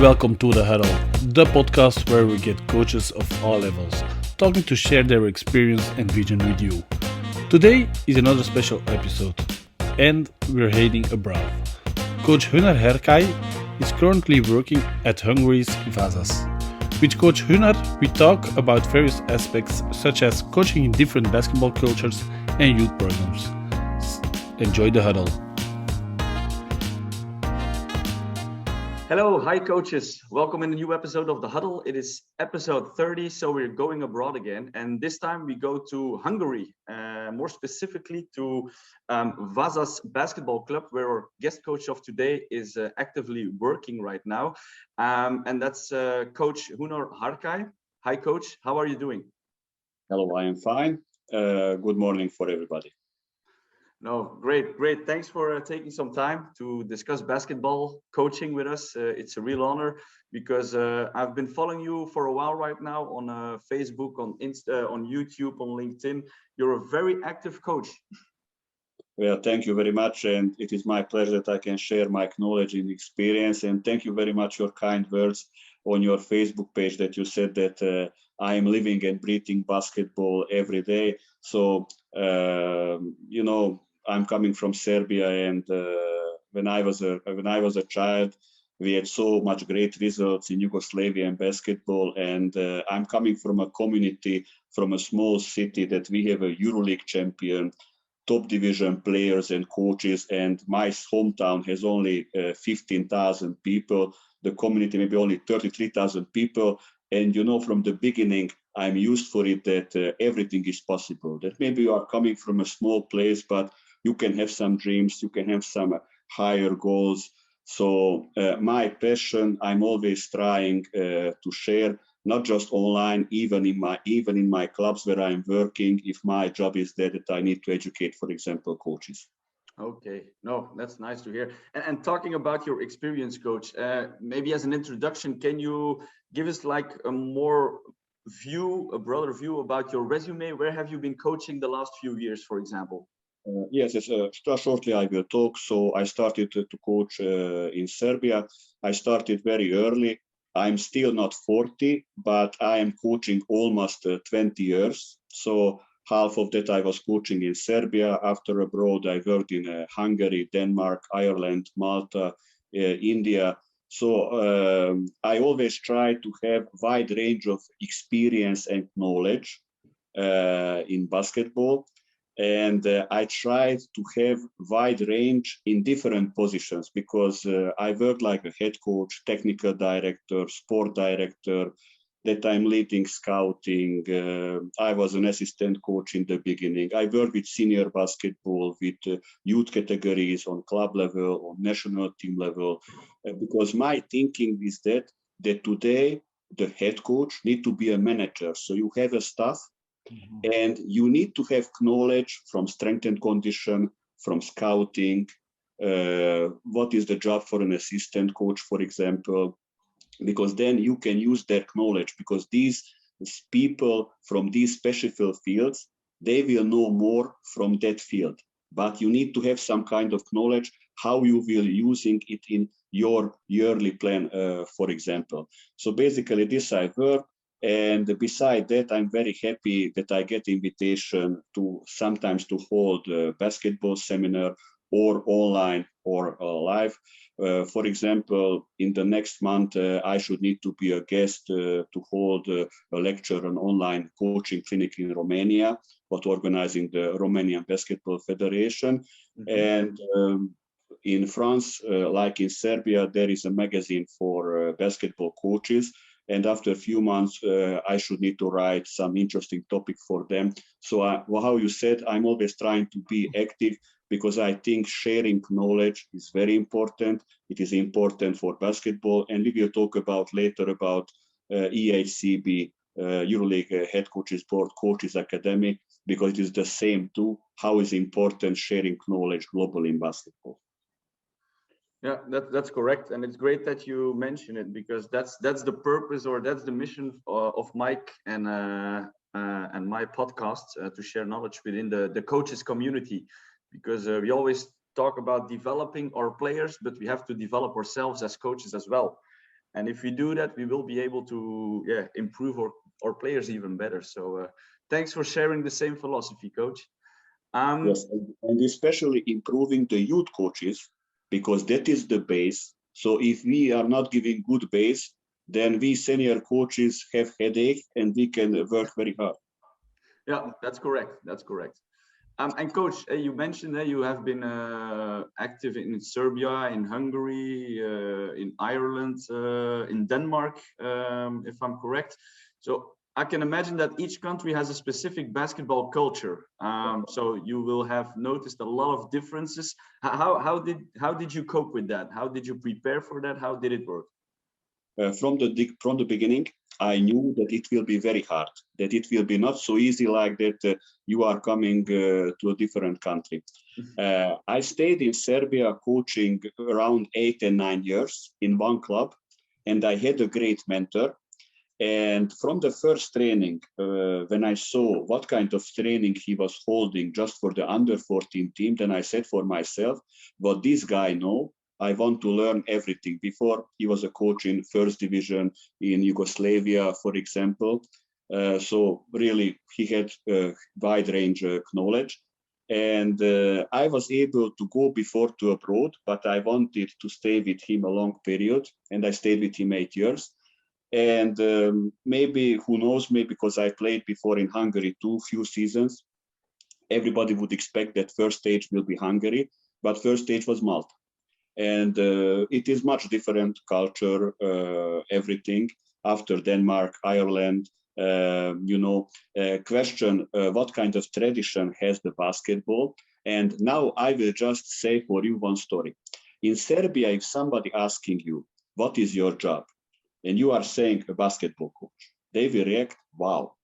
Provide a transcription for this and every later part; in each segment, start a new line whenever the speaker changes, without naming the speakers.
welcome to the Huddle, the podcast where we get coaches of all levels talking to share their experience and vision with you. Today is another special episode, and we're heading abroad. Coach Hunor Harkai is currently working at Hungary's Vasas. With Coach Hunor, we talk about various aspects such as coaching in different basketball cultures and youth programs. Enjoy the Huddle.
Hello, hi coaches. Welcome in a new episode of The Huddle. It is episode 30, so we're going abroad again. And this time we go to Hungary, more specifically to Vasas Basketball Club, where our guest coach of today is actively working right now. And that's Coach Hunor Harkai. Hi, Coach. How are you doing?
Hello, I am fine. Good morning for everybody.
No, great. Thanks for taking some time to discuss basketball coaching with us. It's a real honor because I've been following you for a while right now on Facebook, on Insta, on YouTube, on LinkedIn. You're a very active coach.
Well, thank you very much. And it is my pleasure that I can share my knowledge and experience. And thank you very much for your kind words on your Facebook page that you said that I am living and breathing basketball every day. So, I'm coming from Serbia, and when I was a child, we had so much great results in Yugoslavian basketball. And I'm coming from a community, from a small city that we have a Euroleague champion, top division players and coaches. And my hometown has only 15,000 people. The community maybe only 33,000 people. And from the beginning, I'm used for it that everything is possible. That maybe you are coming from a small place, but you can have some dreams, you can have some higher goals. So my passion, I'm always trying to share, not just online, even in my clubs where I'm working, if my job is there that I need to educate, for example, coaches.
Okay, no, that's nice to hear. And talking about your experience, Coach, maybe as an introduction, can you give us like a broader view about your resume? Where have you been coaching the last few years, for example?
Yes, shortly I will talk. So I started to coach in Serbia. I started very early. I'm still not 40, but I am coaching almost 20 years. So half of that I was coaching in Serbia. After abroad, I worked in Hungary, Denmark, Ireland, Malta, India. So I always try to have wide range of experience and knowledge in basketball. And I tried to have wide range in different positions because I work like a head coach, technical director, sport director, that I'm leading scouting. I was an assistant coach in the beginning. I work with senior basketball, with youth categories on club level, on national team level, because my thinking is that today the head coach need to be a manager. So you have a staff, and you need to have knowledge from strength and condition, from scouting, what is the job for an assistant coach, for example, because then you can use that knowledge, because these people from these special fields, they will know more from that field. But you need to have some kind of knowledge how you will using it in your yearly plan, for example. So basically this I work. And beside that, I'm very happy that I get invitation to sometimes to hold a basketball seminar or online or live. For example, in the next month, I should need to be a guest to hold a lecture on online coaching clinic in Romania, but organizing the Romanian Basketball Federation. And in France, like in Serbia, there is a magazine for basketball coaches. And after a few months, I should need to write some interesting topic for them. So how you said, I'm always trying to be active because I think sharing knowledge is very important. It is important for basketball. And we will talk about later about EHCB, Euroleague Head Coaches Coaches Academy, because it is the same too. How is important sharing knowledge globally in basketball?
Yeah, that's correct, and it's great that you mention it because that's the purpose, or that's the mission of Mike and my podcast, to share knowledge within the coaches community, because we always talk about developing our players, but we have to develop ourselves as coaches as well. And if we do that, we will be able to improve our players even better. So thanks for sharing the same philosophy, Coach.
Yes, and especially improving the youth coaches, because that is the base. So if we are not giving good base, then we senior coaches have headache and we can work very hard.
Yeah, that's correct. That's correct. And Coach, you mentioned that you have been active in Serbia, in Hungary, in Ireland, in Denmark, if I'm correct. So I can imagine that each country has a specific basketball culture. So you will have noticed a lot of differences. How did you cope with that? How did you prepare for that? How did it work?
From the beginning, I knew that it will be very hard, that it will be not so easy like that you are coming to a different country. I stayed in Serbia coaching around 8 and 9 years in one club, and I had a great mentor. And from the first training, when I saw what kind of training he was holding just for the under 14 team, then I said for myself, what this guy knows, I want to learn everything. Before, he was a coach in first division in Yugoslavia, for example. So really, he had wide range knowledge. And I was able to go before to abroad, but I wanted to stay with him a long period. And I stayed with him 8 years. And maybe, who knows, maybe because I played before in Hungary too, few seasons, everybody would expect that first stage will be Hungary, but first stage was Malta. And it is much different culture, everything. After Denmark, Ireland, question what kind of tradition has the basketball. And now I will just say for you one story. In Serbia, if somebody asking you, what is your job? And you are saying a basketball coach, they will react, wow.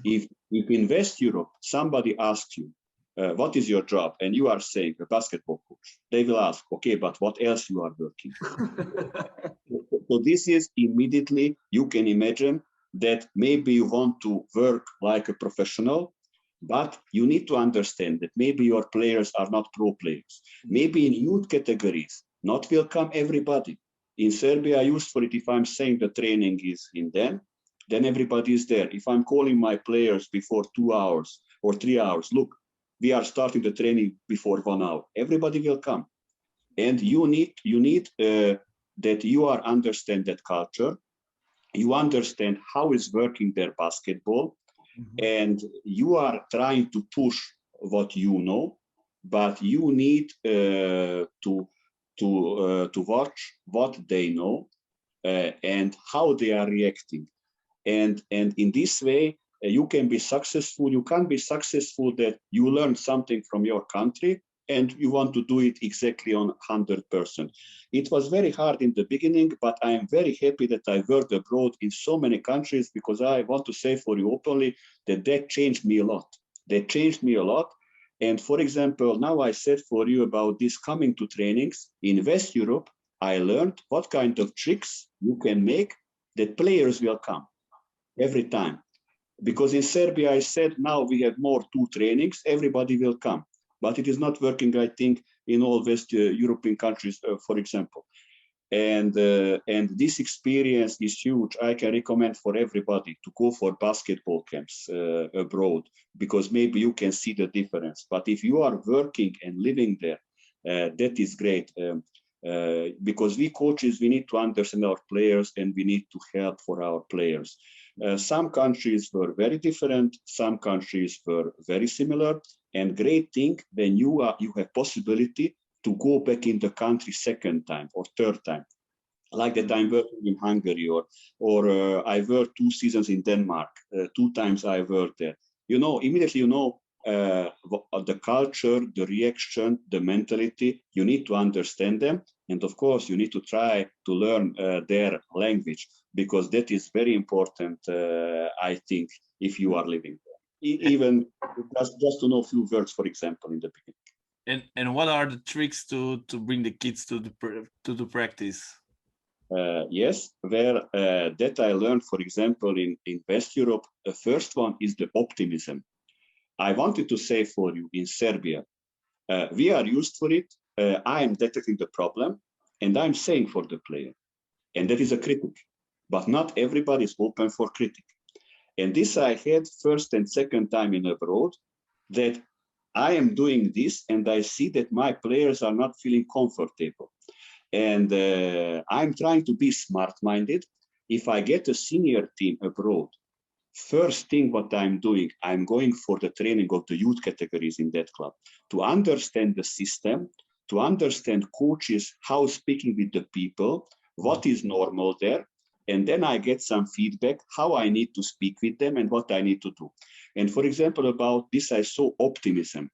If in West Europe, somebody asks you, what is your job? And you are saying a basketball coach, they will ask, okay, but what else you are working? So this is immediately, you can imagine that maybe you want to work like a professional, but you need to understand that maybe your players are not pro players. Maybe in youth categories, not will come everybody. In Serbia, I used for it, if I'm saying the training is in then everybody is there. If I'm calling my players before 2 hours or 3 hours, look, we are starting the training before 1 hour. Everybody will come. And you need that you are understand that culture. You understand how is working their basketball. And you are trying to push what you know, but you need to watch what they know and how they are reacting. And in this way, you can be successful. You can be successful that you learn something from your country and you want to do it exactly on 100%. It was very hard in the beginning, but I am very happy that I worked abroad in so many countries, because I want to say for you openly that changed me a lot. That changed me a lot. And for example, now I said for you about this coming to trainings in West Europe, I learned what kind of tricks you can make that players will come every time. Because in Serbia, I said, now we have more 2 trainings, everybody will come. But it is not working, I think, in all West European countries, for example. And this experience is huge. I can recommend for everybody to go for basketball camps abroad, because maybe you can see the difference. But if you are working and living there, that is great. Because we coaches, we need to understand our players and we need to help for our players. Some countries were very different. Some countries were very similar. And great thing when you have possibility to go back in the country second time or third time, like that I'm working in Hungary, or I worked 2 seasons in Denmark. 2 times I worked there. Immediately the culture, the reaction, the mentality. You need to understand them, and of course you need to try to learn their language, because that is very important. I think if you are living there, even just to know a few words, for example, in the beginning.
And what are the tricks to bring the kids to the practice?
Yes, where that I learned, for example, in West Europe, the first one is the optimism. I wanted to say for you in Serbia, we are used for it. I am detecting the problem and I'm saying for the player, And that is a critic. But not everybody is open for critic. And this I had first and second time in abroad, that I am doing this and I see that my players are not feeling comfortable. And I'm trying to be smart-minded. If I get a senior team abroad, first thing what I'm doing, I'm going for the training of the youth categories in that club to understand the system, to understand coaches, how speaking with the people, what is normal there. And then I get some feedback, how I need to speak with them and what I need to do. And for example, about this, I saw optimism.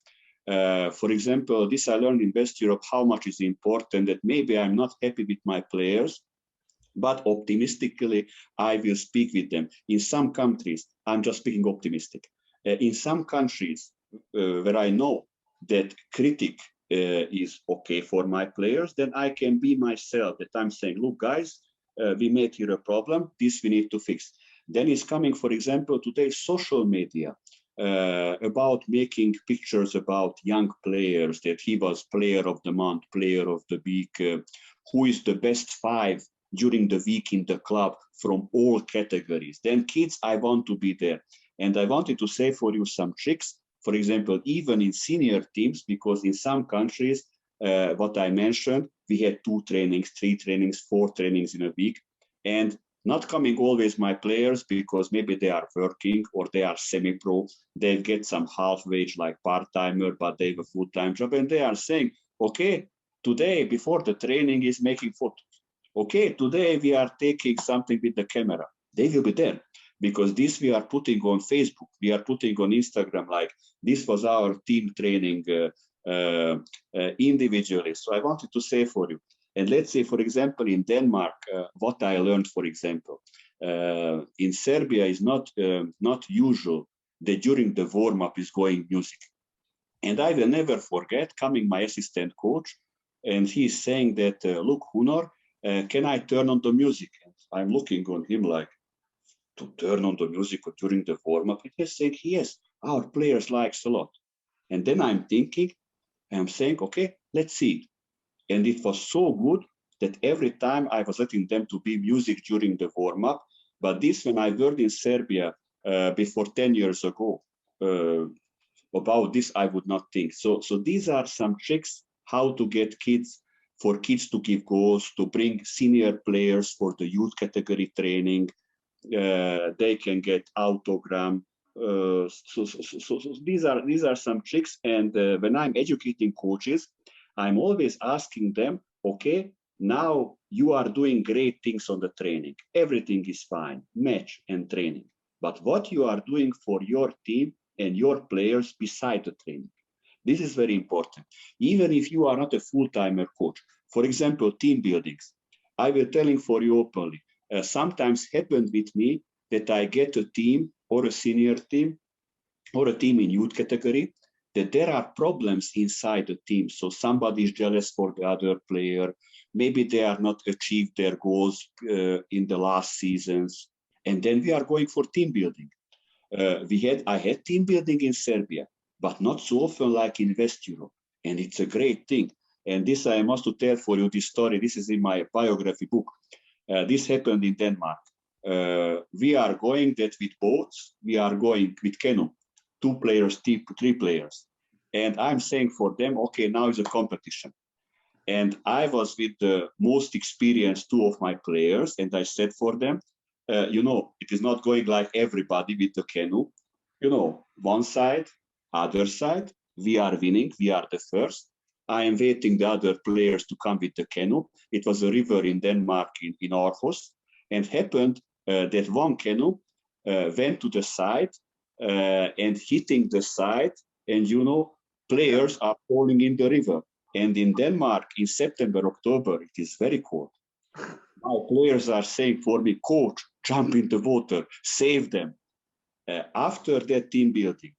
For example, this I learned in West Europe, how much is important that maybe I'm not happy with my players, but optimistically, I will speak with them. In some countries, I'm just speaking optimistic. In some countries where I know that critic is okay for my players, then I can be myself, that I'm saying, look, guys, we made here a problem, this we need to fix. Then is coming, for example, today, social media, about making pictures about young players, that he was player of the month, player of the week, who is the best 5 during the week in the club from all categories. Then kids, I want to be there. And I wanted to say for you some tricks, for example, even in senior teams, because in some countries, what I mentioned, we had 2 trainings, 3 trainings, 4 trainings in a week. And not coming always my players because maybe they are working or they are semi-pro, they get some half wage like part-timer, but they have a full-time job. And they are saying, okay, today before the training is making photos. Okay, today we are taking something with the camera. They will be there because this we are putting on Facebook, we are putting on Instagram, like this was our team training individually. So I wanted to say for you, and let's say, for example, in Denmark, what I learned, for example, in Serbia is not usual that during the warm-up is going music. And I will never forget coming my assistant coach, and he's saying that, look, Hunor, can I turn on the music? And I'm looking on him like, to turn on the music during the warm-up? And he's saying, yes, our players likes a lot. And then I'm thinking, I'm saying, okay, let's see. And it was so good that every time I was letting them to be music during the warm-up. But this, when I worked in Serbia before 10 years ago, about this, I would not think. So these are some tricks how to get kids, for kids to give goals, to bring senior players for the youth category training. They can get autogram. So these are some tricks. And when I'm educating coaches, I'm always asking them, okay, now you are doing great things on the training. Everything is fine, match and training. But what you are doing for your team and your players beside the training? This is very important. Even if you are not a full-timer coach, for example, team buildings, I will telling for you openly, sometimes happened with me that I get a team or a senior team or a team in youth category, that there are problems inside the team. So somebody is jealous for the other player. Maybe they are not achieved their goals in the last seasons. And then we are going for team building. I had team building in Serbia, but not so often like in West Europe. And it's a great thing. And this I must to tell for you this story. This is in my biography book. This happened in Denmark. We are going that with boats. We are going with canoe. 2 players, 3 players. And I'm saying for them, okay, now is a competition. And I was with the most experienced 2 of my players. And I said for them, it is not going like everybody with the canoe. One side, other side, we are winning. We are the first. I am waiting the other players to come with the canoe. It was a river in Denmark in Aarhus. And happened that one canoe went to the side and hitting the side, and players are falling in the river. And in Denmark in September, October, it is very cold. My players are saying for me, coach, jump in the water, save them. After that team building,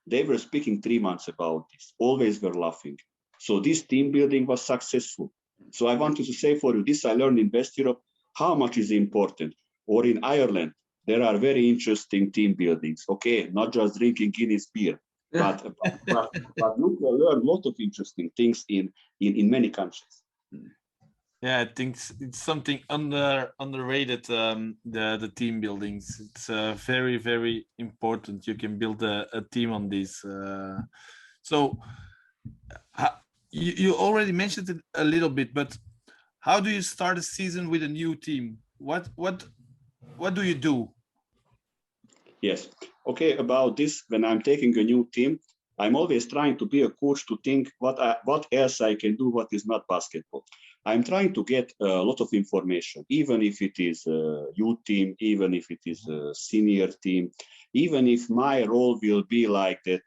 they were speaking 3 months about this, always were laughing. So this team building was successful. So I wanted to say for you, this I learned in West Europe, how much is important. Or in Ireland, there are very interesting team buildings. Okay, not just drinking Guinness beer, but you can learn a lot of interesting things in many countries.
Yeah, I think it's something underrated. The team buildings. It's very very important. You can build a team on this. So you already mentioned it a little bit, but how do you start a season with a new team? What do you do?
Yes. Okay, about this, when I'm taking a new team, I'm always trying to be a coach to think what else I can do, what is not basketball. I'm trying to get a lot of information, even if it is a youth team, even if it is a senior team, even if my role will be like that,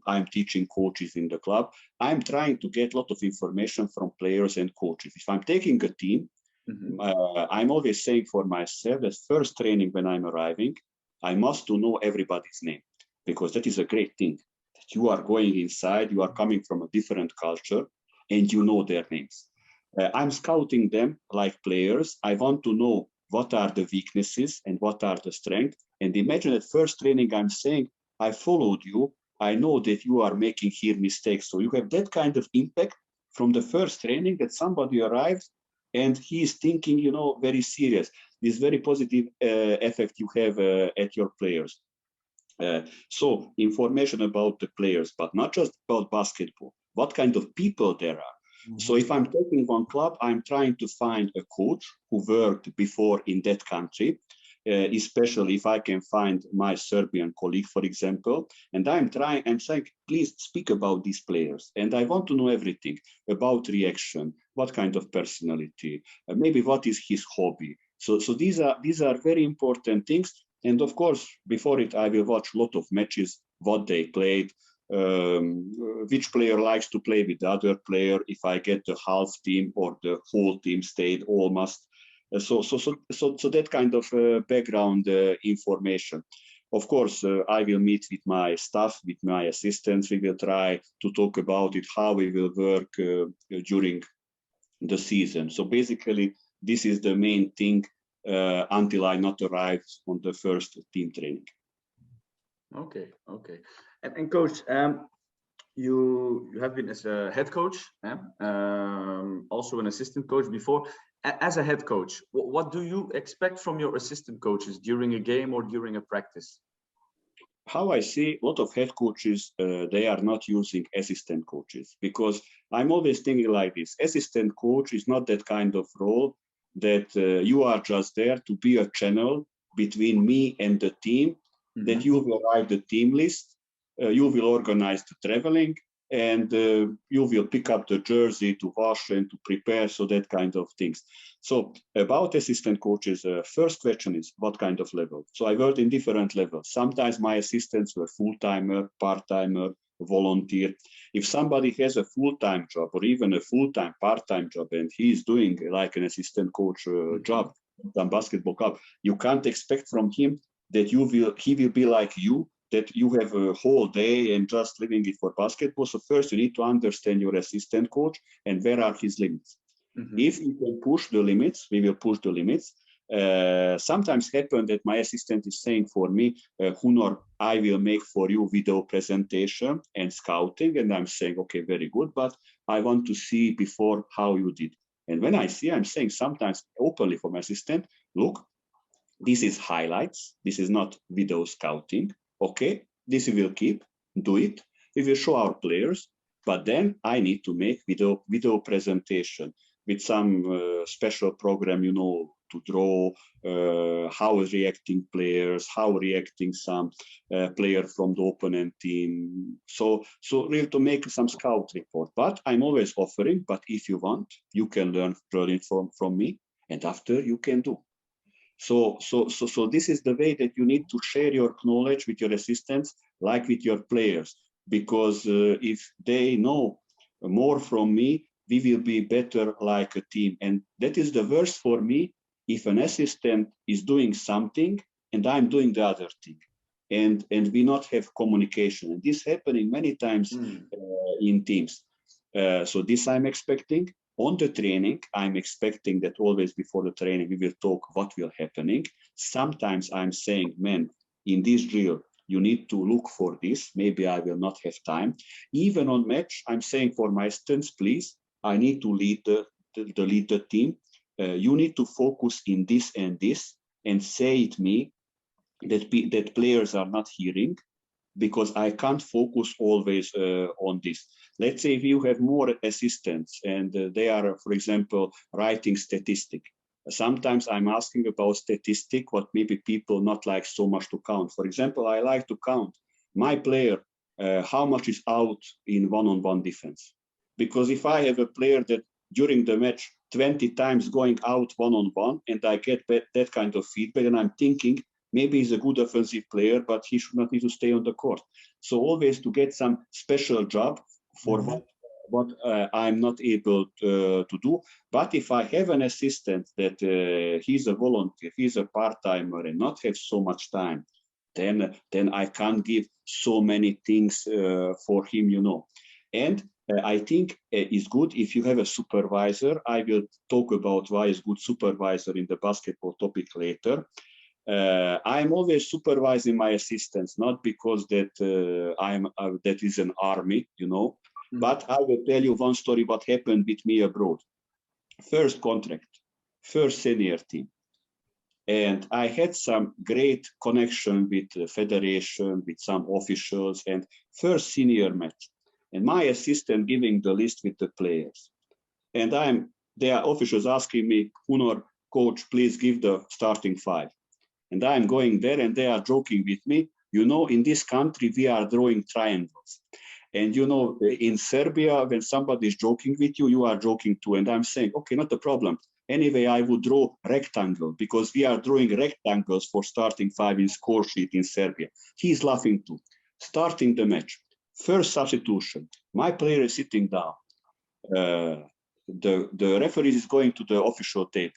I'm teaching coaches in the club. I'm trying to get a lot of information from players and coaches. If I'm taking a team, I'm always saying for myself that first training when I'm arriving, I must to know everybody's name, because that is a great thing. That you are going inside, you are coming from a different culture, and you know their names. I'm scouting them like players. I want to know what are the weaknesses and what are the strengths. And imagine at first training, I'm saying, I followed you. I know that you are making here mistakes. So you have that kind of impact from the first training that somebody arrives and he is thinking, very serious. This very positive effect you have at your players. So information about the players, but not just about basketball. What kind of people there are. So if I'm taking one club, I'm trying to find a coach who worked before in that country, especially if I can find my Serbian colleague, for example, and I'm saying, please speak about these players. And I want to know everything about reaction, what kind of personality, maybe what is his hobby. So these are very important things. And of course, before it, I will watch a lot of matches, what they played, which player likes to play with the other player. If I get the half team or the whole team stayed almost. So that kind of background information. Of course, I will meet with my staff, with my assistants. We will try to talk about it, how we will work during the season. So basically, this is the main thing until I not arrive on the first team training.
Okay. And coach, you have been as a head coach, also an assistant coach before. As a head coach, what do you expect from your assistant coaches during a game or during a practice?
How I see a lot of head coaches, they are not using assistant coaches, because I'm always thinking like this. Assistant coach is not that kind of role that you are just there to be a channel between me and the team, that you will write the team list, you will organize the traveling, and you will pick up the jersey to wash and to prepare, so that kind of things. So about assistant coaches, first question is what kind of level? So I worked in different levels. Sometimes my assistants were full-timer, part-timer, volunteer. If somebody has a full-time job or even a full-time part-time job and he is doing like an assistant coach job, some basketball club, you can't expect from him that he will be like you, that you have a whole day and just living it for basketball. So first you need to understand your assistant coach and where are his limits. If you can push the limits, we will push the limits. Sometimes happen that my assistant is saying for me, Hunor, I will make for you video presentation and scouting. And I'm saying, okay, very good, but I want to see before how you did. And when I see, I'm saying sometimes openly for my assistant, look, this is highlights. This is not video scouting. Okay, this we will keep, do it. We will show our players, but then I need to make video presentation with some special program, to draw how reacting players, how reacting some player from the opponent team. So really to make some scout report. But I'm always offering, but if you want, you can learn from me, and after you can do. So this is the way that you need to share your knowledge with your assistants, like with your players, because if they know more from me, we will be better like a team. And that is the worst for me, if an assistant is doing something and I'm doing the other thing, and we not have communication. And this happening many times in teams. So this I'm expecting. On the training, I'm expecting that always before the training, we will talk what will happening. Sometimes I'm saying, man, in this drill, you need to look for this. Maybe I will not have time. Even on match, I'm saying for my students, please, I need to lead lead the team, you need to focus in this and say it me that players are not hearing, because I can't focus always on this. Let's say if you have more assistants and they are, for example, writing statistic. Sometimes I'm asking about statistic, what maybe people not like so much to count. For example, I like to count my player, how much is out in one-on-one defense. Because if I have a player that during the match 20 times going out one-on-one and I get that kind of feedback, and I'm thinking, maybe he's a good offensive player, but he should not need to stay on the court. So always to get some special job for what I'm not able to do. But if I have an assistant that he's a volunteer, he's a part-timer and not have so much time, then I can't give so many things for him, you know. And I think it's good if you have a supervisor. I will talk about why it's good supervisor in the basketball topic later. I'm always supervising my assistants, not because that that is an army, you know, but I will tell you one story what happened with me abroad. First contract, first senior team. And I had some great connection with the federation, with some officials, and first senior match. And my assistant giving the list with the players. And there are officials asking me, Hunor, coach, please give the starting five. And I'm going there and they are joking with me. You know, in this country, we are drawing triangles. And, you know, in Serbia, when somebody is joking with you, you are joking too. And I'm saying, okay, not a problem. Anyway, I would draw rectangle because we are drawing rectangles for starting five in score sheet in Serbia. He's laughing too. Starting the match. First substitution. My player is sitting down. The referee is going to the official table.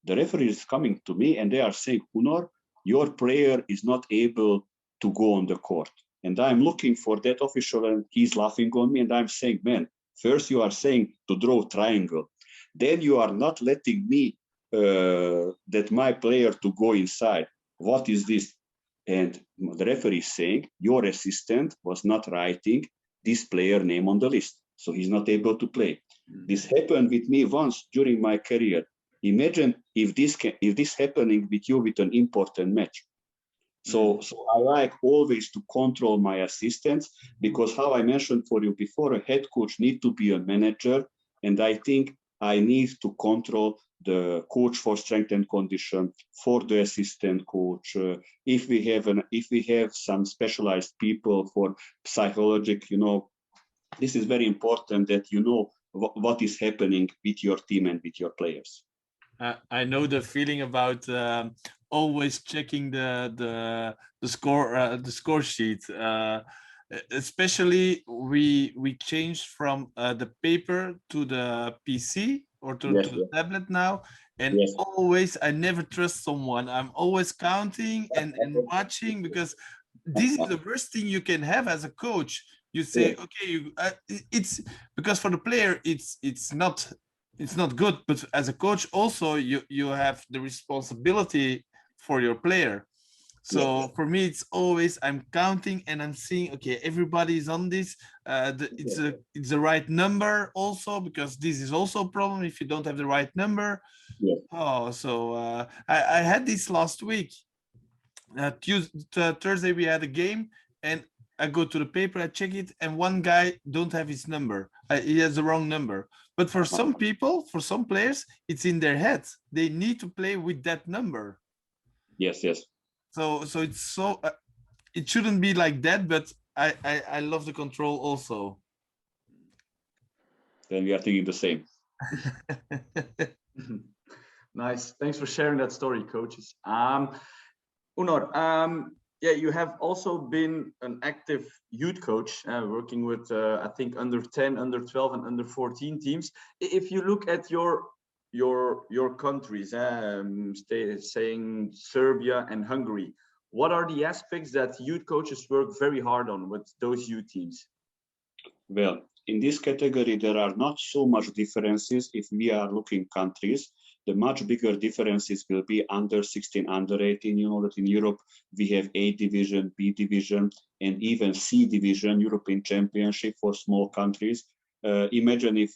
The referee is coming to me and they are saying, Hunor, your player is not able to go on the court. And I'm looking for that official and he's laughing on me. And I'm saying, man, first you are saying to draw triangle. Then you are not letting me, that my player to go inside. What is this? And the referee is saying, your assistant was not writing this player name on the list. So he's not able to play. This happened with me once during my career. Imagine if this happening with you with an important match. So I like always to control my assistants, because how I mentioned for you before, a head coach need to be a manager, and I think I need to control the coach for strength and condition, for the assistant coach. If we have some specialized people for psychologic, you know, this is very important that you know what is happening with your team and with your players.
I know the feeling about always checking the score sheet. Especially we changed from the paper to the PC or to the tablet now, and always I never trust someone. I'm always counting and watching, because this is the worst thing you can have as a coach. You say, okay, it's because for the player it's not good, but as a coach also you have the responsibility for your player. So for me, it's always I'm counting and I'm seeing, okay, everybody is on this. It's the right number also, because this is also a problem if you don't have the right number. I had this last week. Thursday we had a game, and I go to the paper, I check it, and one guy don't have his number. He has the wrong number. But for some people, for some players, it's in their heads. They need to play with that number.
Yes.
So it's so it shouldn't be like that, but I love the control also.
Then we are thinking the same.
Nice. Thanks for sharing that story, coaches. Hunor, you have also been an active youth coach, working with I think under 10, under 12, and under 14 teams. If you look at your countries, saying Serbia and Hungary, what are the aspects that youth coaches work very hard on with those youth teams?
Well, in this category, there are not so much differences if we are looking countries. The much bigger differences will be under 16, under 18. You know that in Europe, we have A division, B division, and even C division, European Championship for small countries. Imagine if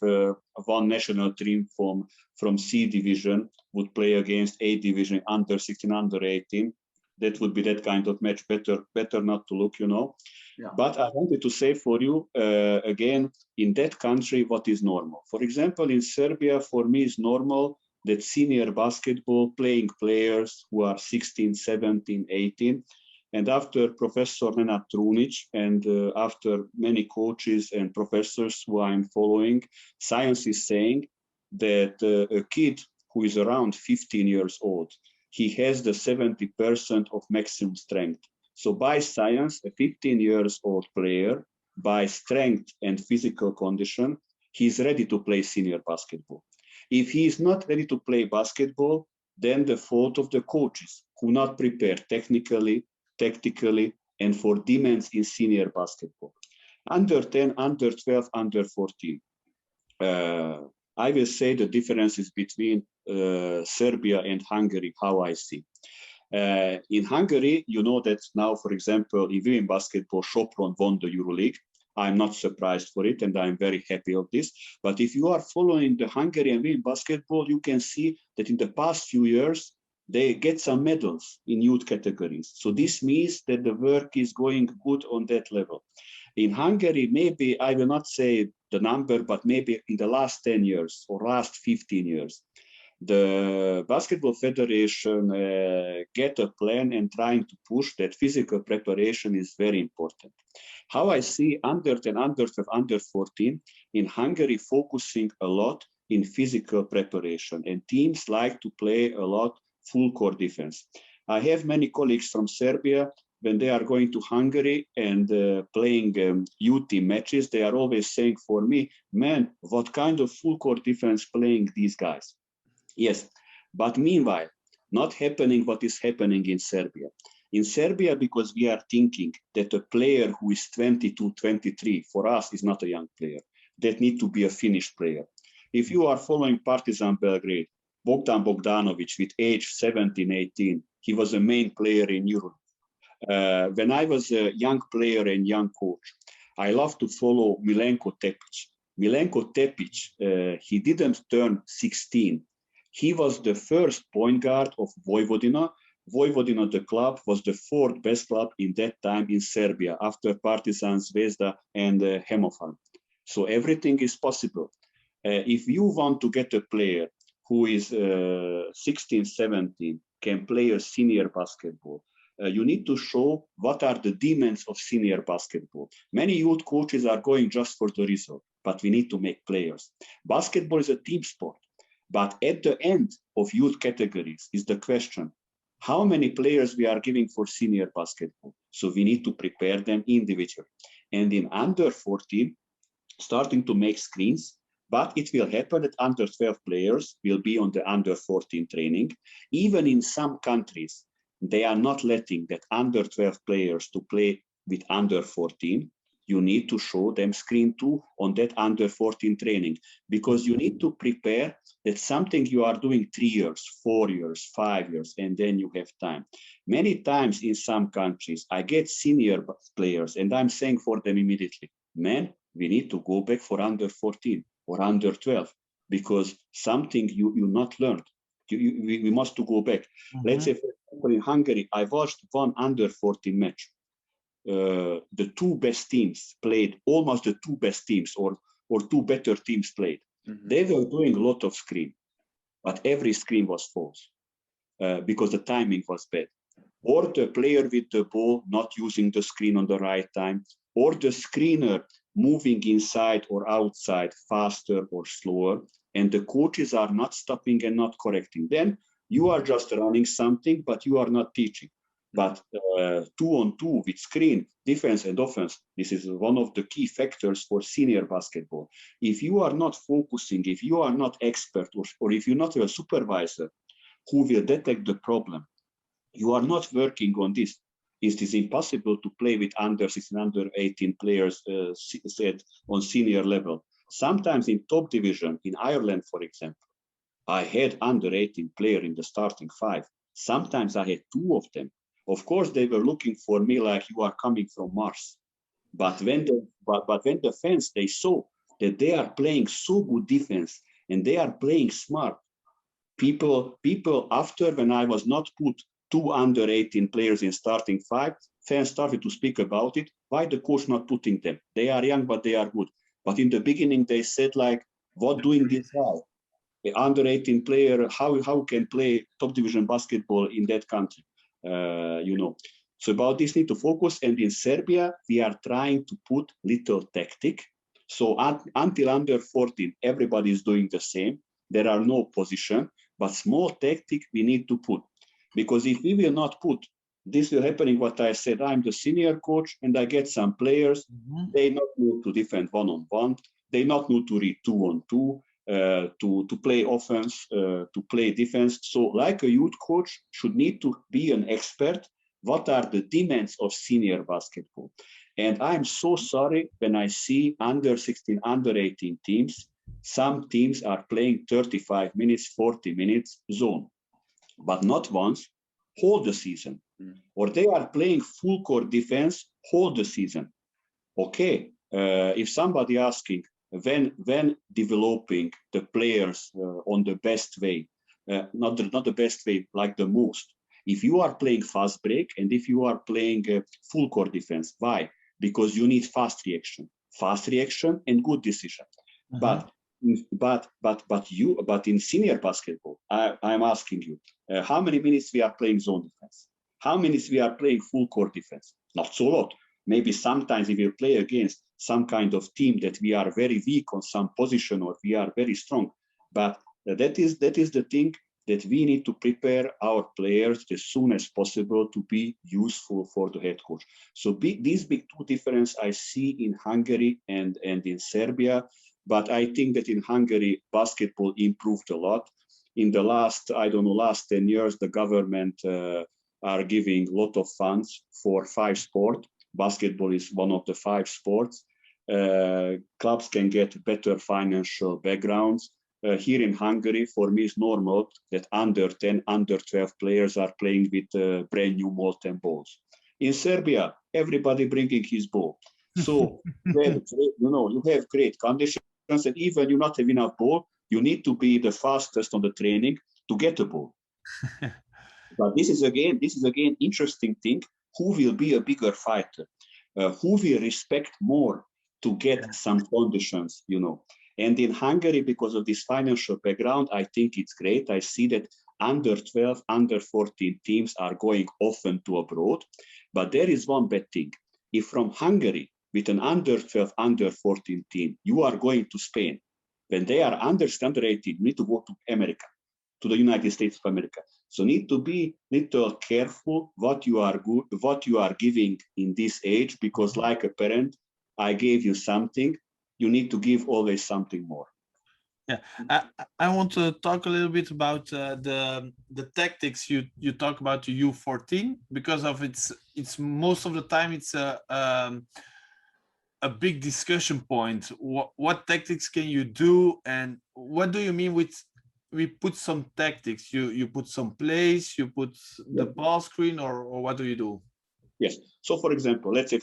one national team from C division would play against A division, under 16, under 18. That would be that kind of match. Better not to look, you know. Yeah. But I wanted to say for you, again, in that country, what is normal? For example, in Serbia, for me, it's normal that senior basketball playing players who are 16, 17, 18, and after Professor Nenad Trunic and after many coaches and professors who I'm following, science is saying that a kid who is around 15 years old, he has the 70% of maximum strength. So by science, a 15 years old player, by strength and physical condition, he's ready to play senior basketball. If he is not ready to play basketball, then the fault of the coaches who not prepare technically, tactically, and for demands in senior basketball. Under 10, under 12, under 14. I will say the differences between Serbia and Hungary, how I see. In Hungary, you know that now, for example, in women basketball, Sopron won the Euroleague. I'm not surprised for it, and I'm very happy of this. But if you are following the Hungarian women basketball, you can see that in the past few years, they get some medals in youth categories. So this means that the work is going good on that level. In Hungary, maybe I will not say the number, but maybe in the last 10 years or last 15 years, the Basketball Federation get a plan and trying to push that physical preparation is very important. How I see under 10, under 12, under 14 in Hungary focusing a lot in physical preparation, and teams like to play a lot full court defense. I have many colleagues from Serbia. When they are going to Hungary and playing youth team matches, they are always saying for me, man, what kind of full court defense playing these guys? Yes, but meanwhile, not happening what is happening in Serbia. In Serbia, because we are thinking that a player who is 22, 23, for us is not a young player, that need to be a finished player. If you are following Partizan Belgrade, Bogdan Bogdanovic with age 17, 18, he was a main player in Europe. When I was a young player and young coach, I love to follow Milenko Tepic. Milenko Tepic, he didn't turn 16. He was the first point guard of Vojvodina. Vojvodina, the club, was the fourth best club in that time in Serbia after Partizan, Zvezda, and Hemofarm. So everything is possible. If you want to get a player who is 16, 17, can play a senior basketball, you need to show what are the demands of senior basketball. Many youth coaches are going just for the result, but we need to make players. Basketball is a team sport, but at the end of youth categories is the question, how many players we are giving for senior basketball? So we need to prepare them individually. And in under 14, starting to make screens, but it will happen that under 12 players will be on the under 14 training. Even in some countries, they are not letting that under 12 players to play with under 14. You need to show them screen 2 on that under 14 training, because you need to prepare that something you are doing 3 years, 4 years, 5 years, and then you have time. Many times in some countries, I get senior players and I'm saying for them immediately, man, we need to go back for under 14 or under 12, because something you not learned. We must to go back. Mm-hmm. Let's say, for example, in Hungary, I watched one under 14 match. The two best teams played, almost the two best teams or two better teams played. Mm-hmm. They were doing a lot of screen, but every screen was false because the timing was bad. Or the player with the ball not using the screen on the right time, or the screener moving inside or outside faster or slower, and the coaches are not stopping and not correcting. Then you are just running something, but you are not teaching. But 2-on-2 with screen, defense and offense, this is one of the key factors for senior basketball. If you are not focusing, if you are not expert, or if you're not a supervisor who will detect the problem, you are not working on this. It is impossible to play with under 16, under 18 players set on senior level. Sometimes in top division, in Ireland, for example, I had under 18 player in the starting 5. Sometimes I had 2 of them. Of course, they were looking for me like you are coming from Mars. But when the fans, they saw that they are playing so good defense and they are playing smart. People after, when I was not put 2 under 18 players in starting 5, fans started to speak about it. Why the coach not putting them? They are young, but they are good. But in the beginning, they said like, what doing this guy? Under 18 player, how can play top division basketball in that country? So about this need to focus. And in Serbia, we are trying to put little tactic. So until under 14, everybody is doing the same. There are no position, but small tactic we need to put. Because if we will not put, this will happening what I said, I'm the senior coach and I get some players, they not need to defend one-on-one, they not need to read 2-on-2, to play offense, to play defense. So like a youth coach should need to be an expert. What are the demands of senior basketball? And I'm so sorry when I see under 16, under 18 teams, some teams are playing 35 minutes, 40 minutes zone, but not once, whole the season. Or they are playing full court defense, whole the season. Okay, if somebody asking, when developing the players on the best way, not the best way, like the most. If you are playing fast break and if you are playing full court defense, why? Because you need fast reaction and good decision. But in senior basketball, I'm asking you, how many minutes we are playing zone defense? How many minutes we are playing full court defense? Not so lot. Maybe sometimes we will play against some kind of team that we are very weak on some position or we are very strong. But that is the thing that we need to prepare our players as soon as possible to be useful for the head coach. So these big two difference I see in Hungary and in Serbia. But I think that in Hungary, basketball improved a lot. In the last 10 years, the government are giving a lot of funds for 5 sports. Basketball is one of the 5 sports. Clubs can get better financial backgrounds. Here in Hungary, for me, it's normal that under 10, under 12 players are playing with brand new molten balls. In Serbia, everybody bringing his ball. So, you have great conditions, and even you not have enough ball, you need to be the fastest on the training to get the ball. But this is again interesting thing. Who will be a bigger fighter? Who will respect more to get some conditions, And in Hungary, because of this financial background, I think it's great. I see that under 12, under 14 teams are going often to abroad. But there is one bad thing. If from Hungary, with an under 12, under 14 team, you are going to Spain, when they are under 18, you need to go to America, to the United States of America. So need to be little careful what you are giving in this age, because like a parent, I gave you something, you need to give always something more.
Yeah, I want to talk a little bit about the tactics you talk about to U14, because of it's most of the time it's a big discussion point. What tactics can you do, and what do you mean with we put some tactics? You put some plays, you put the ball screen, or what do you do?
Yes. So for example, let's say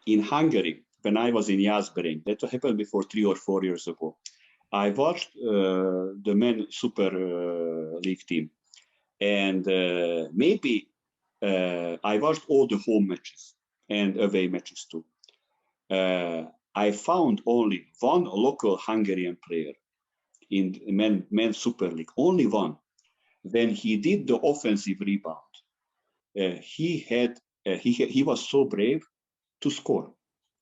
in Hungary, when I was in Jászberény, that happened before 3 or 4 years ago. I watched the men Super League team, and maybe I watched all the home matches and away matches too. I found only one local Hungarian player in men Super League, only one. When he did the offensive rebound, he was so brave to score,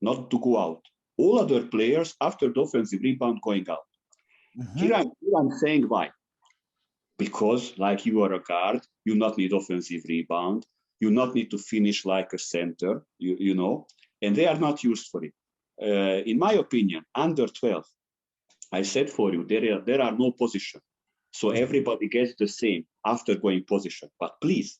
not to go out. All other players after the offensive rebound going out. Here I'm saying why. Because like you are a guard, you not need offensive rebound, you not need to finish like a center, and they are not used for it. In my opinion, under 12, I said for you, there are no position. So everybody gets the same after going position. But please,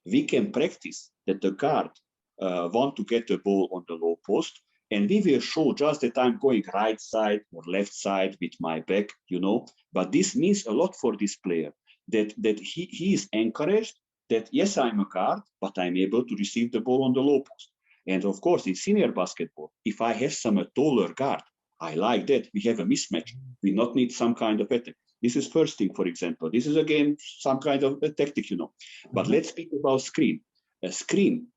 we can practice that the guard want to get the ball on the low post, and we will show just that I'm going right side or left side with my back, But this means a lot for this player, that he is encouraged that, yes, I'm a guard, but I'm able to receive the ball on the low post. And of course, in senior basketball, if I have some taller guard, I like that. We have a mismatch. We not need some kind of attack. This is first thing, for example. This is again some kind of a tactic, But let's speak about screen. A screen,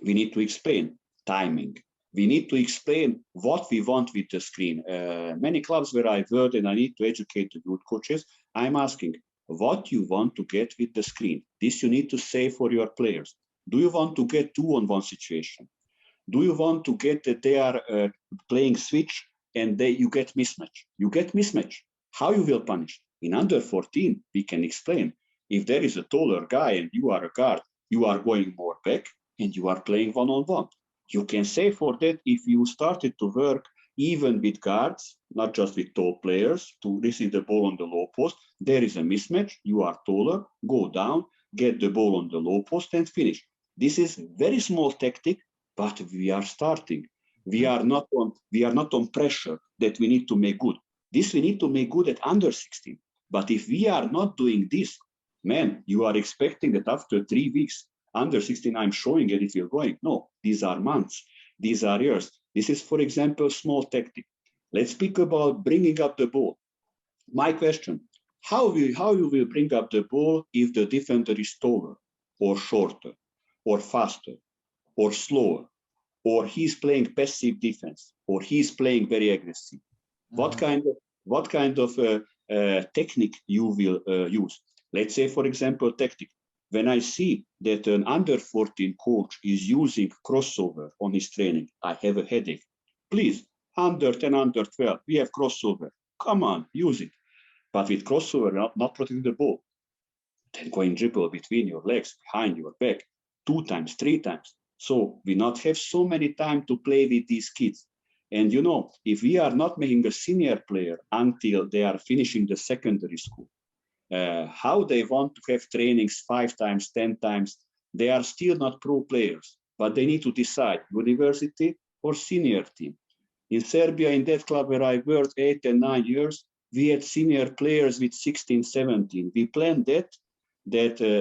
we need to explain timing. We need to explain what we want with the screen. Many clubs where I've worked and I need to educate the youth coaches, I'm asking what you want to get with the screen. This you need to say for your players. Do you want to get 2-on-1 situation? Do you want to get that they are playing switch and you get mismatch? You get mismatch. How you will punish? In under 14, we can explain. If there is a taller guy and you are a guard, you are going more back and you are playing 1-on-1. You can say for that if you started to work even with guards, not just with tall players, to receive the ball on the low post, there is a mismatch, you are taller, go down, get the ball on the low post and finish. This is very small tactic, but we are starting. We are not on pressure that we need to make good. This we need to make good at under 16. But if we are not doing this, man, you are expecting that after 3 weeks, under 16, I'm showing it if you're going. No, these are months. These are years. This is, for example, small tactic. Let's speak about bringing up the ball. My question, how you will bring up the ball if the defender is taller or shorter or faster or slower, or he's playing passive defense, or he's playing very aggressive? What kind of technique you will use? Let's say, for example, tactic. When I see that an under 14 coach is using crossover on his training, I have a headache. Please, under 10, under 12, we have crossover. Come on, use it. But with crossover, not protecting the ball, then going dribble between your legs, behind your back, 2 times, 3 times. So we not have so many time to play with these kids. And if we are not making a senior player until they are finishing the secondary school, how they want to have trainings 5 times, 10 times, they are still not pro players, but they need to decide university or senior team. In Serbia, in that club where I worked 8 and 9 years, we had senior players with 16, 17. We planned that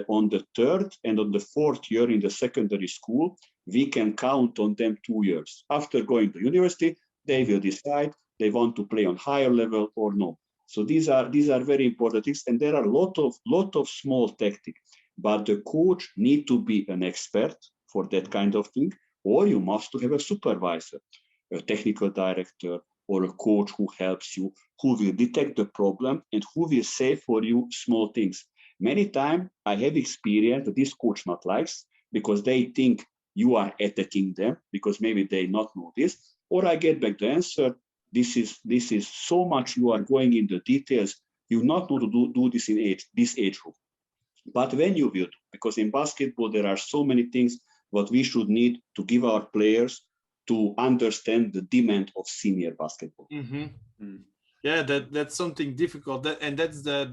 on the 3rd and on the 4th year in the secondary school, we can count on them 2 years. After going to university, they will decide they want to play on higher level or no. So these are very important things, and there are a lot of small tactics. But the coach need to be an expert for that kind of thing, or you must have a supervisor, a technical director, or a coach who helps you, who will detect the problem and who will say for you small things. Many times I have experienced that this coach not likes because they think you are attacking them because maybe they not know this, or I get back the answer. This is so much you are going in the details. You not know to do this in this age group. But when you will, because in basketball there are so many things what we should need to give our players to understand the demand of senior basketball.
Yeah, that's something difficult, and that's the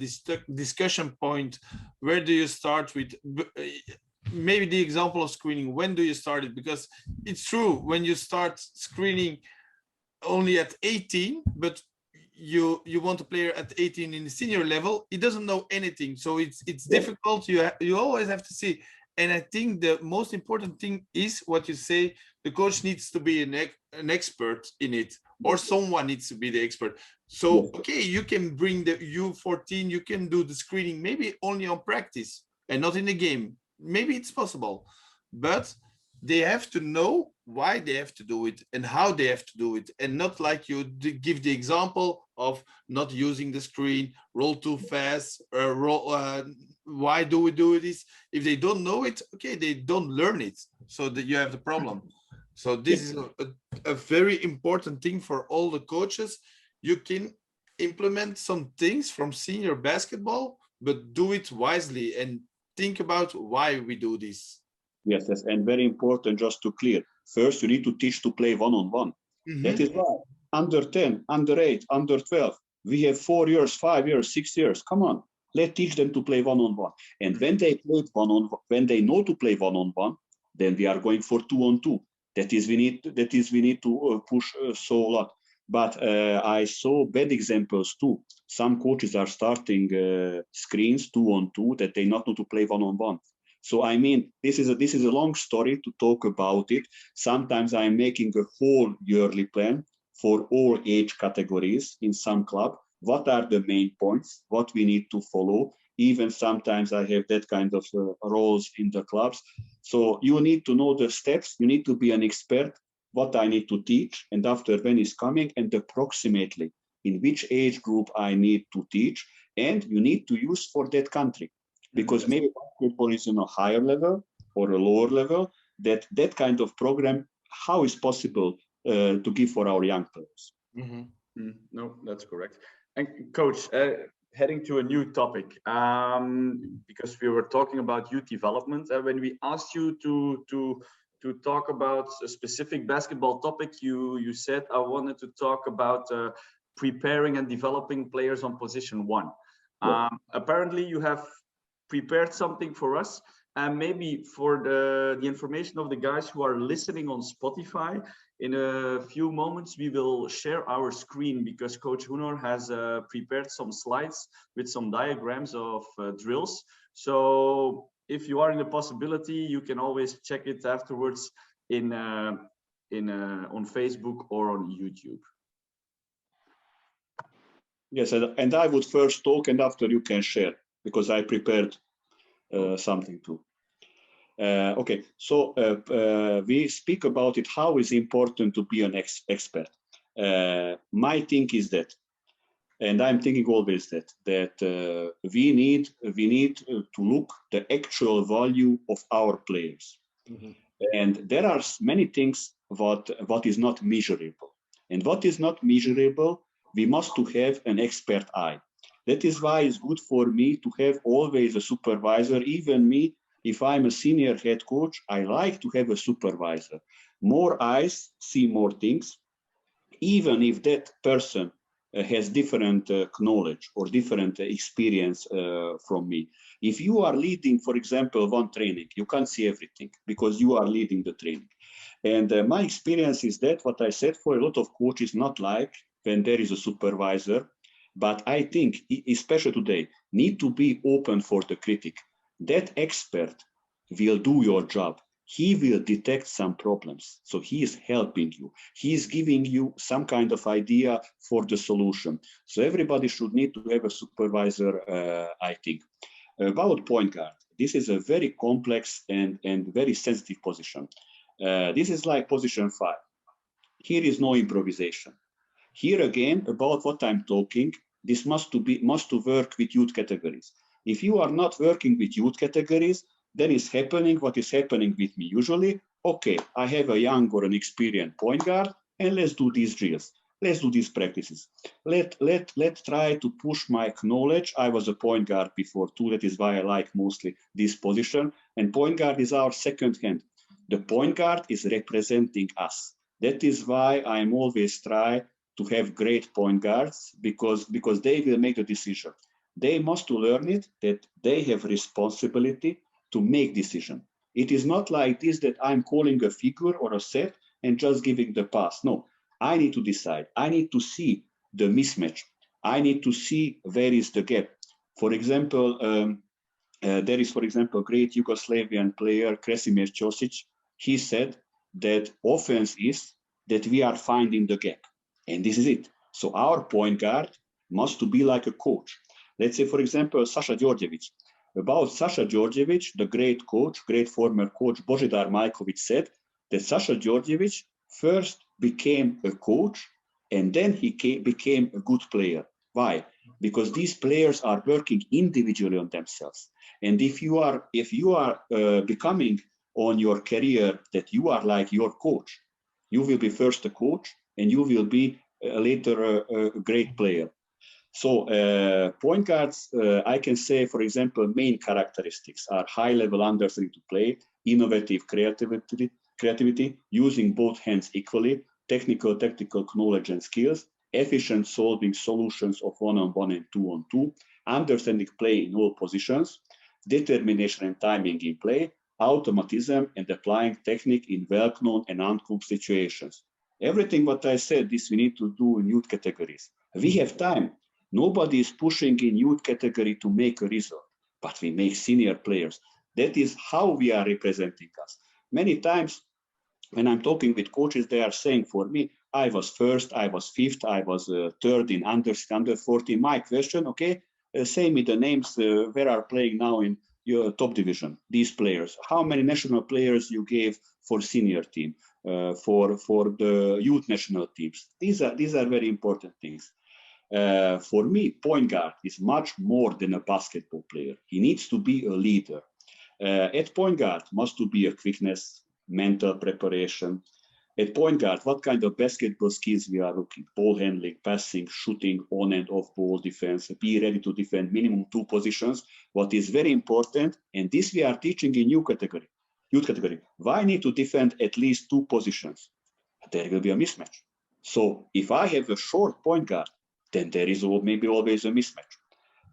discussion point. Where do you start with? Maybe the example of screening. When do you start it? Because it's true, when you start screening only at 18, but you want a player at 18 in the senior level, he doesn't know anything, so it's difficult. You always have to see. And I think the most important thing is what you say. The coach needs to be an expert in it, or someone needs to be the expert. So okay, you can bring the U14, you can do the screening maybe only on practice and not in the game. Maybe it's possible, but they have to know why they have to do it and how they have to do it, and not like you give the example of not using the screen, roll too fast, or why do we do this? If they don't know it, okay, they don't learn it, so that you have the problem. So this is a very important thing for all the coaches. You can implement some things from senior basketball, but do it wisely and think about why we do this.
Yes, and very important, just to clear. First, you need to teach to play 1-on-1. That is why under 10, under 8, under 12, we have 4 years, 5 years, 6 years. Come on, let's teach them to play 1-on-1. And when they play 1-on-1, when they know to play 1-on-1, then we are going for 2-on-2. That is, we need to push so a lot. But I saw bad examples too. Some coaches are starting screens 2-on-2 that they not know to play 1-on-1. So I mean, this is a long story to talk about it. Sometimes I'm making a whole yearly plan for all age categories in some club. What are the main points? What we need to follow? Even sometimes I have that kind of roles in the clubs. So you need to know the steps. You need to be an expert. What I need to teach, and after when is coming, and approximately in which age group I need to teach, and you need to use for that country. Because maybe basketball is on a higher level or a lower level, that kind of program, how is possible to give for our young players?
No, that's correct. And coach, heading to a new topic, because we were talking about youth development. When we asked you to talk about a specific basketball topic, you said I wanted to talk about preparing and developing players on position 1.
Yeah.
Apparently, you have prepared something for us, and maybe for the information of the guys who are listening on Spotify, in a few moments we will share our screen, because Coach Hunor has prepared some slides with some diagrams of drills. So if you are in the possibility, you can always check it afterwards on Facebook or on YouTube.
Yes, and I would first talk, and after you can share, because I prepared something too. Okay, so we speak about it, how is important to be an expert. My thing is that, and I'm thinking always that we need to look the actual value of our players. And there are many things what is not measurable. And what is not measurable, we must to have an expert eye. That is why it's good for me to have always a supervisor. Even me, if I'm a senior head coach, I like to have a supervisor. More eyes see more things, even if that person has different knowledge or different experience from me. If you are leading, for example, one training, you can't see everything because you are leading the training. And my experience is that what I said for a lot of coaches, not like when there is a supervisor, but I think, especially today, need to be open for the critic. That expert will do your job. He will detect some problems. So he is helping you. He is giving you some kind of idea for the solution. So everybody should need to have a supervisor, I think. About point guard, this is a very complex and very sensitive position. This is like position 5. Here is no improvisation. Here again, about what I'm talking, this must to work with youth categories. If you are not working with youth categories, then is happening what is happening with me usually. Okay, I have a young or an experienced point guard, and let's do these drills. Let's do these practices. Let's try to push my knowledge. I was a point guard before too. That is why I like mostly this position. And point guard is our second hand. The point guard is representing us. That is why I'm always try to have great point guards, because they will make the decision. They must to learn it that they have responsibility to make decision. It is not like this that I'm calling a figure or a set and just giving the pass. No, I need to decide. I need to see the mismatch. I need to see where is the gap. For example, there is, for example, a great Yugoslavian player, Kresimir Ćosić. He said that offense is that we are finding the gap. And this is it. So our point guard must to be like a coach. Let's say, for example, Sasha Đorđević. About Sasha Đorđević, the great coach, great former coach, Božidar Majković said that Sasha Đorđević first became a coach and then he became a good player. Why? Because these players are working individually on themselves. And if you are becoming on your career that you are like your coach, you will be first a coach and you will be later a great player. So point guards, I can say, for example, main characteristics are high-level understanding to play, innovative creativity, using both hands equally, technical, tactical knowledge and skills, efficient solving solutions of one-on-one and two-on-two, understanding play in all positions, determination and timing in play, automatism and applying technique in well-known and unknown situations. Everything what I said, this we need to do in youth categories. We have time. Nobody is pushing in youth category to make a result, but we make senior players. That is how we are representing us. Many times when I'm talking with coaches, they are saying for me, I was first, I was fifth, I was third in under 14. My question, okay, say me the names where are playing now in your top division, these players. How many national players you gave for senior team, for the youth national teams? These are very important things. For me, point guard is much more than a basketball player. He needs to be a leader. At point guard must to be a quickness, mental preparation. At point guard, what kind of basketball skills we are looking? Ball handling, passing, shooting, on and off ball defense. Be ready to defend minimum 2 positions. What is very important, and this we are teaching in youth category. Why need to defend at least 2 positions? There will be a mismatch. So if I have a short point guard, then there is maybe always a mismatch.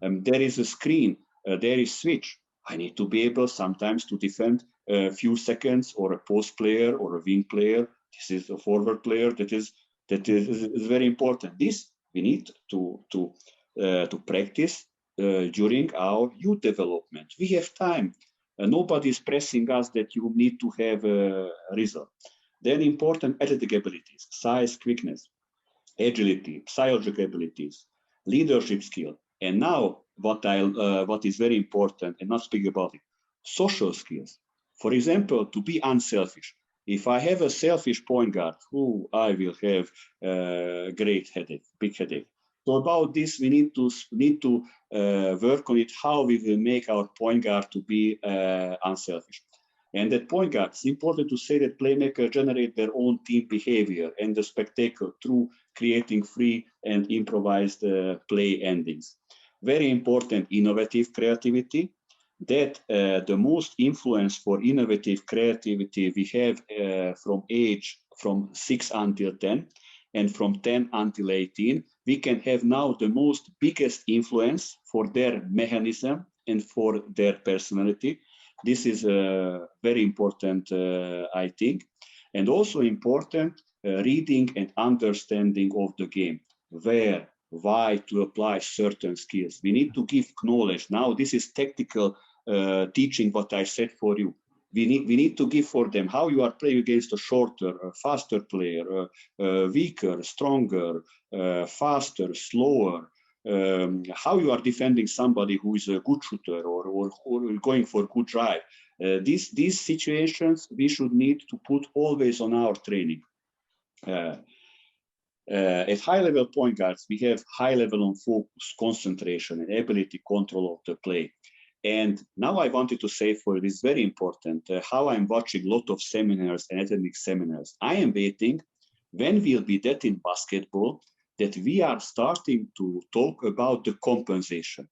There is a screen, there is switch. I need to be able sometimes to defend a few seconds, or a post player or a wing player. This is a forward player that is very important. This we need to practice during our youth development. We have time. Nobody is pressing us that you need to have a result. Then important athletic abilities, size, quickness, agility, psychological abilities, leadership skill. And now what is very important, and not speak about it, social skills. For example, to be unselfish. If I have a selfish point guard, I will have a great headache, big headache. So about this, we need to work on it, how we will make our point guard to be unselfish. And at point guard, it's important to say that playmakers generate their own team behavior and the spectacle through creating free and improvised play endings. Very important, innovative creativity. That the most influence for innovative creativity we have from age from 6 until 10, and from 10 until 18, we can have now the most biggest influence for their mechanism and for their personality. This is very important, I think. And also important, reading and understanding of the game. Where, why to apply certain skills. We need to give knowledge. Now this is tactical teaching what I said for you. We need to give for them how you are playing against a shorter, a faster player, weaker, stronger, faster, slower, how you are defending somebody who is a good shooter or going for good drive. These situations we should need to put always on our training. At high-level point guards, we have high level on focus, concentration, and ability control of the play. And now I wanted to say for this very important, how I'm watching a lot of seminars and academic seminars. I am waiting when will be that in basketball that we are starting to talk about the compensation.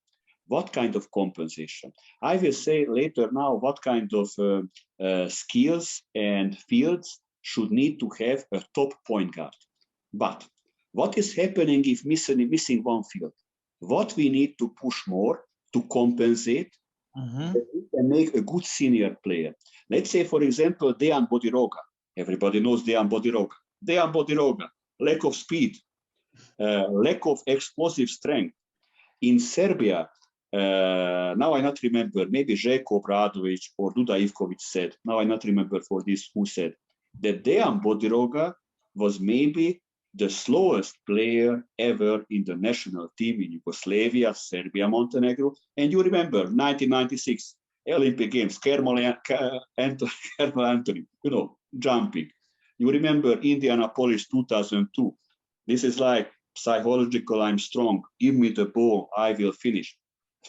What kind of compensation? I will say later now what kind of skills and fields should need to have a top point guard. But what is happening if missing one field? What we need to push more to compensate that we can make a good senior player. Let's say, for example, Dejan Bodiroga. Everybody knows Dejan Bodiroga. Dejan Bodiroga, lack of speed, lack of explosive strength. In Serbia, now I not remember, maybe Željko Obradović or Duda Ivković said, now I not remember for this who said, that Dejan Bodiroga was maybe the slowest player ever in the national team in Yugoslavia, Serbia, Montenegro. And you remember 1996 Olympic Games, Carmel Anthony, jumping. You remember Indianapolis 2002. This is like psychological, I'm strong. Give me the ball, I will finish.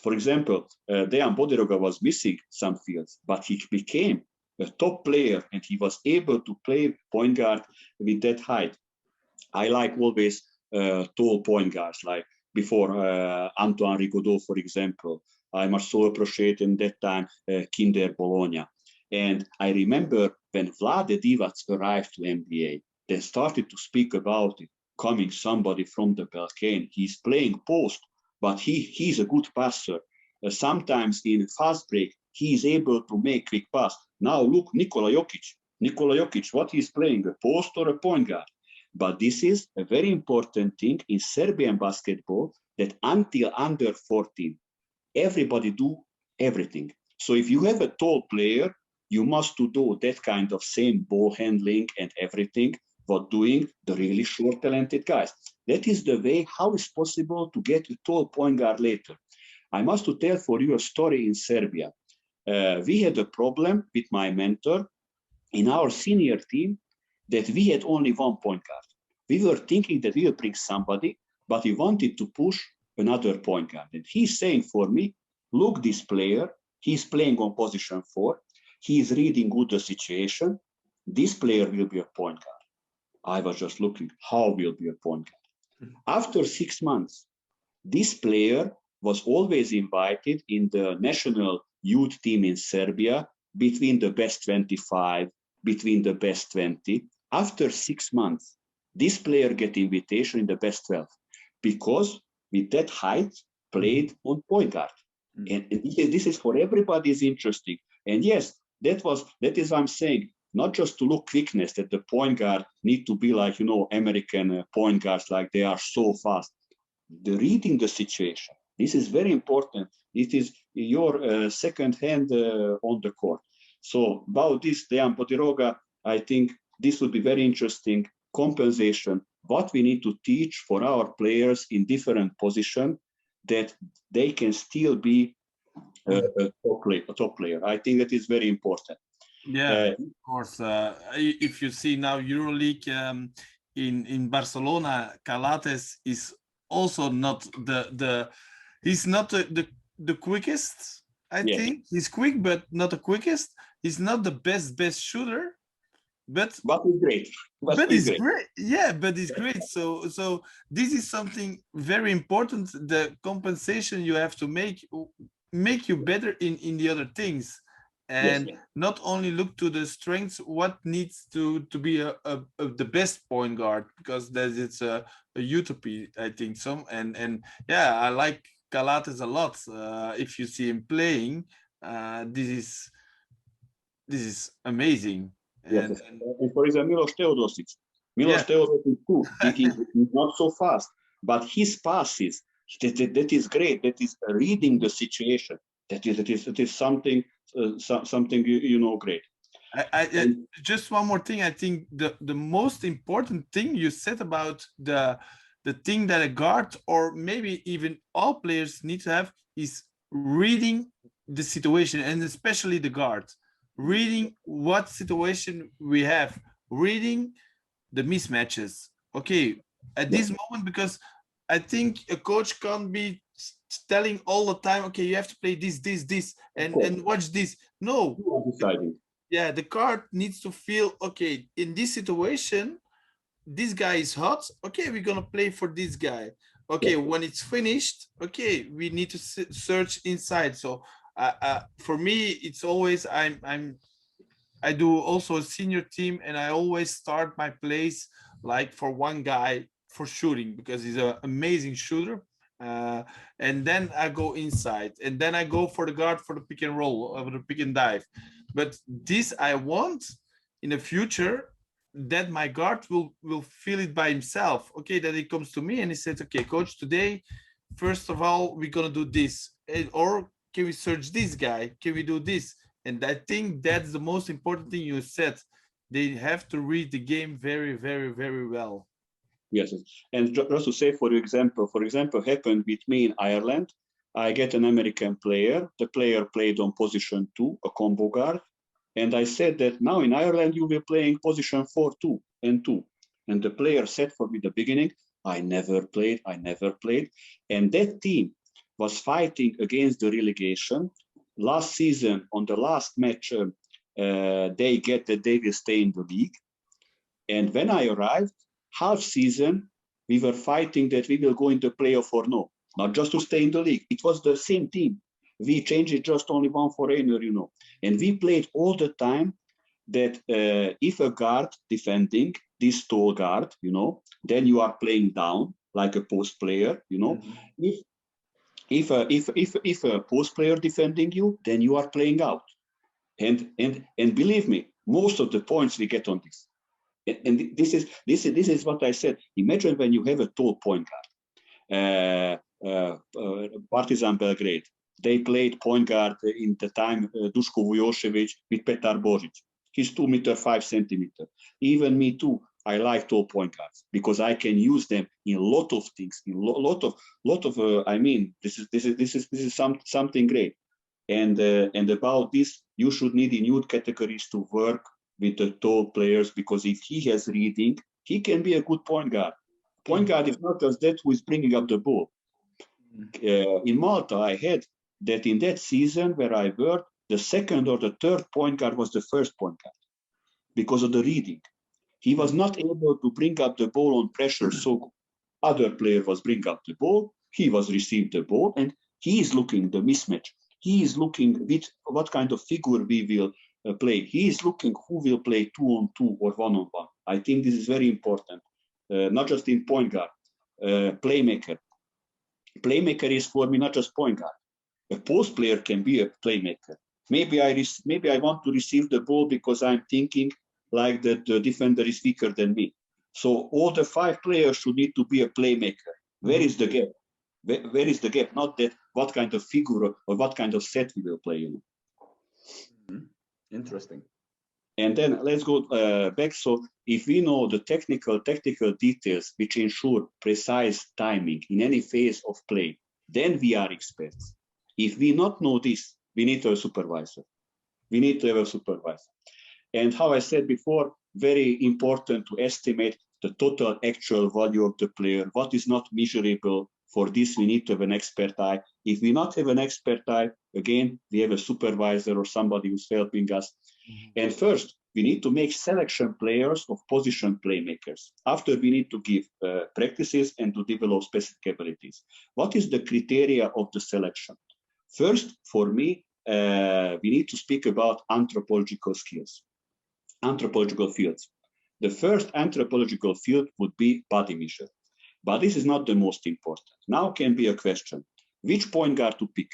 For example, Dejan Bodiroga was missing some fields, but he became a top player and he was able to play point guard with that height. I like always tall point guards, like before Antoine Rigaudot, for example. I must so appreciate in that time Kinder Bologna. And I remember when Vlade Divac arrived to NBA, they started to speak about it, coming somebody from the Balkan. He's playing post, but he's a good passer. Sometimes in fast break, he is able to make quick pass. Now look, Nikola Jokic, what he's playing, a post or a point guard? But this is a very important thing in Serbian basketball, that until under 14, everybody do everything. So if you have a tall player, you must do that kind of same ball handling and everything what doing the really short talented guys. That is the way how it's possible to get a tall point guard later. I must to tell for you a story in Serbia. We had a problem with my mentor in our senior team that we had only one point guard. We were thinking that we will bring somebody, but we wanted to push another point guard. And he's saying for me, look, this player, he's playing on position 4. He is reading good the situation. This player will be a point guard. I was just looking, how will be a point guard? After 6 months, this player was always invited in the national youth team in Serbia between the best 25, between the best 20. After 6 months, this player get invitation in the best 12 because with that height played on point guard. And this is for everybody is interesting. And yes, that is what I'm saying. Not just to look quickness that the point guard need to be like, American point guards, like they are so fast. The reading the situation. This is very important. It is your second hand on the court. So about this, Dejan Podiroga, I think this would be very interesting compensation, what we need to teach for our players in different positions that they can still be a top player. I think that is very important.
Yeah, of course. If you see now Euroleague in Barcelona, Calates is also not he's not the quickest. I think he's quick, but not the quickest. He's not the best shooter, but
he's great.
But he's great. Yeah, but he's great. So this is something very important. The compensation you have to make you better in the other things. And not only look to the strengths, what needs to be the best point guard, because it's a utopia, I think. And I like Calates a lot. If you see him playing, this is amazing.
Yes, and for example, Milos Teodosic. Milos Teodosic too. He's not so fast, but his passes that is great. That is reading the situation. That is something great.
I just one more thing. I think the most important thing you said about the thing that a guard or maybe even all players need to have is reading the situation, and especially the guard, reading what situation we have, reading the mismatches. Okay, at this moment, because I think a coach can't be telling all the time, okay, you have to play this, and watch this. No. Yeah, the guard needs to feel, okay, in this situation, this guy is hot. Okay, we're gonna play for this guy. Okay, when it's finished, okay, we need to search inside. So for me, it's always I do also a senior team, and I always start my plays like for one guy for shooting, because he's an amazing shooter. And then I go inside, and then I go for the guard for the pick and roll, or the pick and dive. But this I want in the future, that my guard will feel it by himself. Okay, that he comes to me and he says, okay, coach, today, first of all, we're gonna do this, or can we search this guy? Can we do this? And I think that's the most important thing you said. They have to read the game very, very, very well.
Yes, and just to say, for example, happened with me in Ireland. I get an American player. The player played on position 2, a combo guard. And I said that now in Ireland, you will be playing position 4, 2, and 2. And the player said for me at the beginning, I never played. And that team was fighting against the relegation. Last season, on the last match, they get that they will stay in the league. And when I arrived, half season, we were fighting that we will go into playoff or no, not just to stay in the league. It was the same team. We changed it just only one foreigner, And we played all the time that if a guard defending, this tall guard, then you are playing down like a post player, Mm-hmm. If a post player defending you, then you are playing out. And believe me, most of the points we get on this. And this is what I said. Imagine when you have a tall point guard, Partizan Belgrade. They played point guard in the time Duško Vujošević with Petar Božić. He's 2 meter 5 centimeter. Even me too. I like tall point guards because I can use them in a lot of things. In lot of. I mean, this is something great. And about this, you should need in youth categories to work with the tall players, because if he has reading, he can be a good point guard. Point guard is not just that who is bringing up the ball. In Malta, I had that in that season where I worked, the second or the third point guard was the first point guard because of the reading. He was not able to bring up the ball on pressure, so other player was bring up the ball, he was received the ball, and he is looking the mismatch. He is looking with what kind of figure we will play. He is looking who will play 2-on-2 or 1-on-1. I think this is very important, not just in point guard. Playmaker. Playmaker is for me not just point guard. A post player can be a playmaker. Maybe I want to receive the ball because I'm thinking like that the defender is weaker than me. So all the 5 players should need to be a playmaker. Where is the gap? Where is the gap? Not that what kind of figure or what kind of set we will play.
Interesting.
And then let's go back. So if we know the technical details which ensure precise timing in any phase of play, then we are experts. If we not know this, we need to have a supervisor. We need to have a supervisor. And how I said before, very important to estimate the total actual value of the player. What is not measurable? For this, we need to have an expert eye. If we not have an expert eye, again, we have a supervisor or somebody who's helping us. And first, we need to make selection players of position playmakers. After, we need to give practices and to develop specific abilities. What is the criteria of the selection? First, for me, we need to speak about anthropological skills, anthropological fields. The first anthropological field would be body measure. But this is not the most important. Now can be a question, which point guard to pick?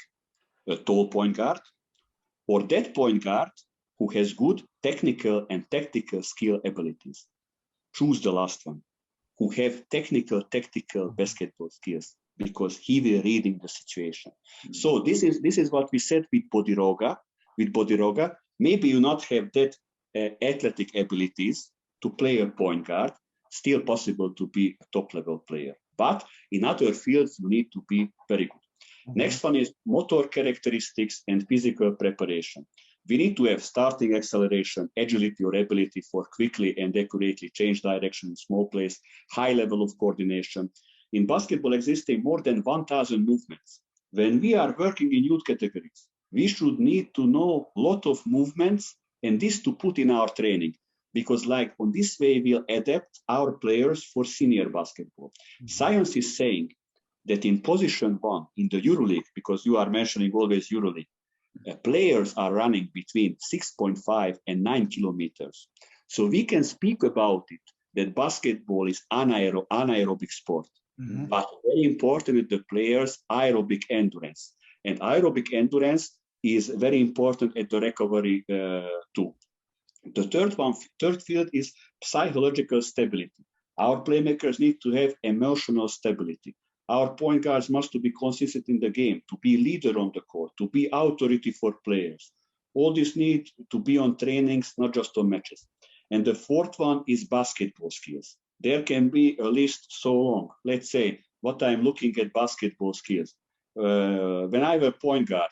A tall point guard or that point guard who has good technical and tactical skill abilities? Choose the last one, who have technical, tactical basketball skills, because he will reading the situation. So this is what we said with Bodiroga. With Bodiroga, maybe you not have that athletic abilities to play a point guard, still possible to be a top-level player. But in other fields, you need to be very good. Next one is motor characteristics and physical preparation. We need to have starting acceleration, agility or ability for quickly and accurately change direction in small plays, high level of coordination. In basketball existing more than 1,000 movements. When we are working in youth categories, we should need to know a lot of movements and this to put in our training. Because like on this way, we'll adapt our players for senior basketball. Science is saying that in position 1 in the Euroleague, because you are mentioning always Euroleague, players are running between 6.5 and 9 kilometers. So we can speak about it, that basketball is anaerobic sport. But very important is the players' aerobic endurance. And aerobic endurance is very important at the recovery too. The third field is psychological stability. Our playmakers need to have emotional stability. Our point guards must be consistent in the game, to be leader on the court, to be authority for players. All this need to be on trainings, not just on matches. And the fourth one is basketball skills. There can be a list so long. Let's say what I'm looking at basketball skills. When I have a point guard,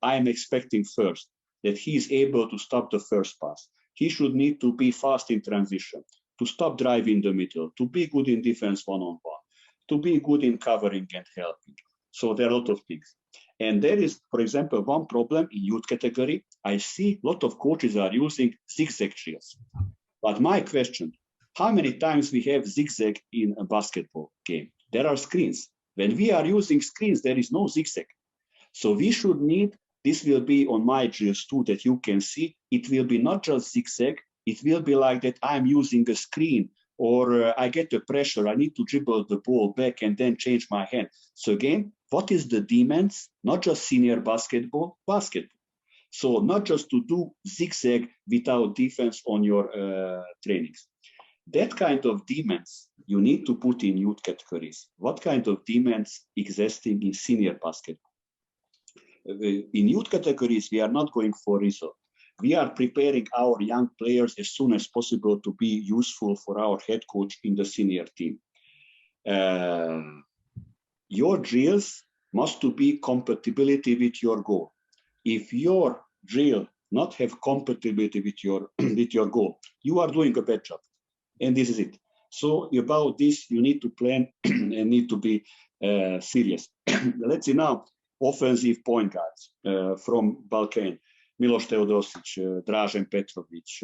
I'm expecting first that he is able to stop the first pass. He should need to be fast in transition, to stop driving in the middle, to be good in defense one-on-one, to be good in covering and helping. So there are a lot of things. And there is, for example, one problem in youth category. I see a lot of coaches are using zigzag drills. But my question, how many times we have zigzag in a basketball game? There are screens. When we are using screens, there is no zigzag. So we should need, this will be on my drills too, that you can see, it will be not just zigzag, it will be like that I'm using a screen, or I get the pressure, I need to dribble the ball back and then change my hand. So again, what is the demands? Not just senior basketball, basketball. So not just to do zigzag without defense on your trainings. That kind of demands you need to put in youth categories. What kind of demands existing in senior basketball? in youth categories, we are not going for result. We are preparing our young players as soon as possible to be useful for our head coach in the senior team. Your drills must to be compatibility with your goal. If your drill not have compatibility with your goal, you are doing a bad job, and this is it. So about this, you need to plan and need to be serious. Let's see now, offensive point guards from Balkan. Miloš Teodosic, Dražen Petrovic,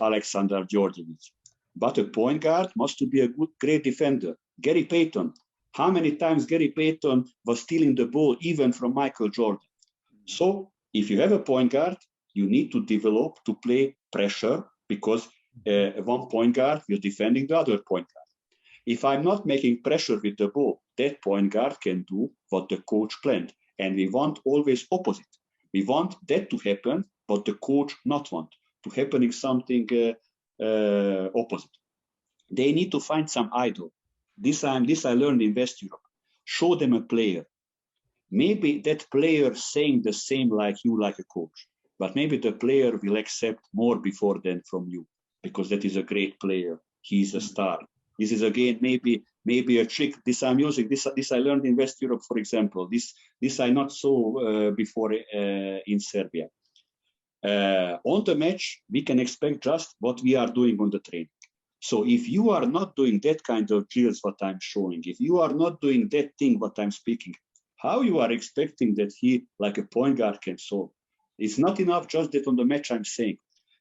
Aleksandar Đorđević. But a point guard must to be a great defender. Gary Payton. How many times Gary Payton was stealing the ball even from Michael Jordan? So if you have a point guard, you need to develop to play pressure, because one point guard will defending the other point guard. If I'm not making pressure with the ball, that point guard can do what the coach planned. And we want always opposite. We want that to happen, but the coach not want to happening something opposite. They need to find some idol. This I learned in West Europe. Show them a player. Maybe that player saying the same like you, like a coach, but maybe the player will accept more before than from you, because that is a great player. He's a star. This is again maybe a trick. This I'm using. This I learned in West Europe, for example. This I not saw before in Serbia. On the match, we can expect just what we are doing on the training. So if you are not doing that kind of drills, what I'm showing, if you are not doing that thing, what I'm speaking, how you are expecting that he, like a point guard, can solve? It's not enough just that on the match I'm saying.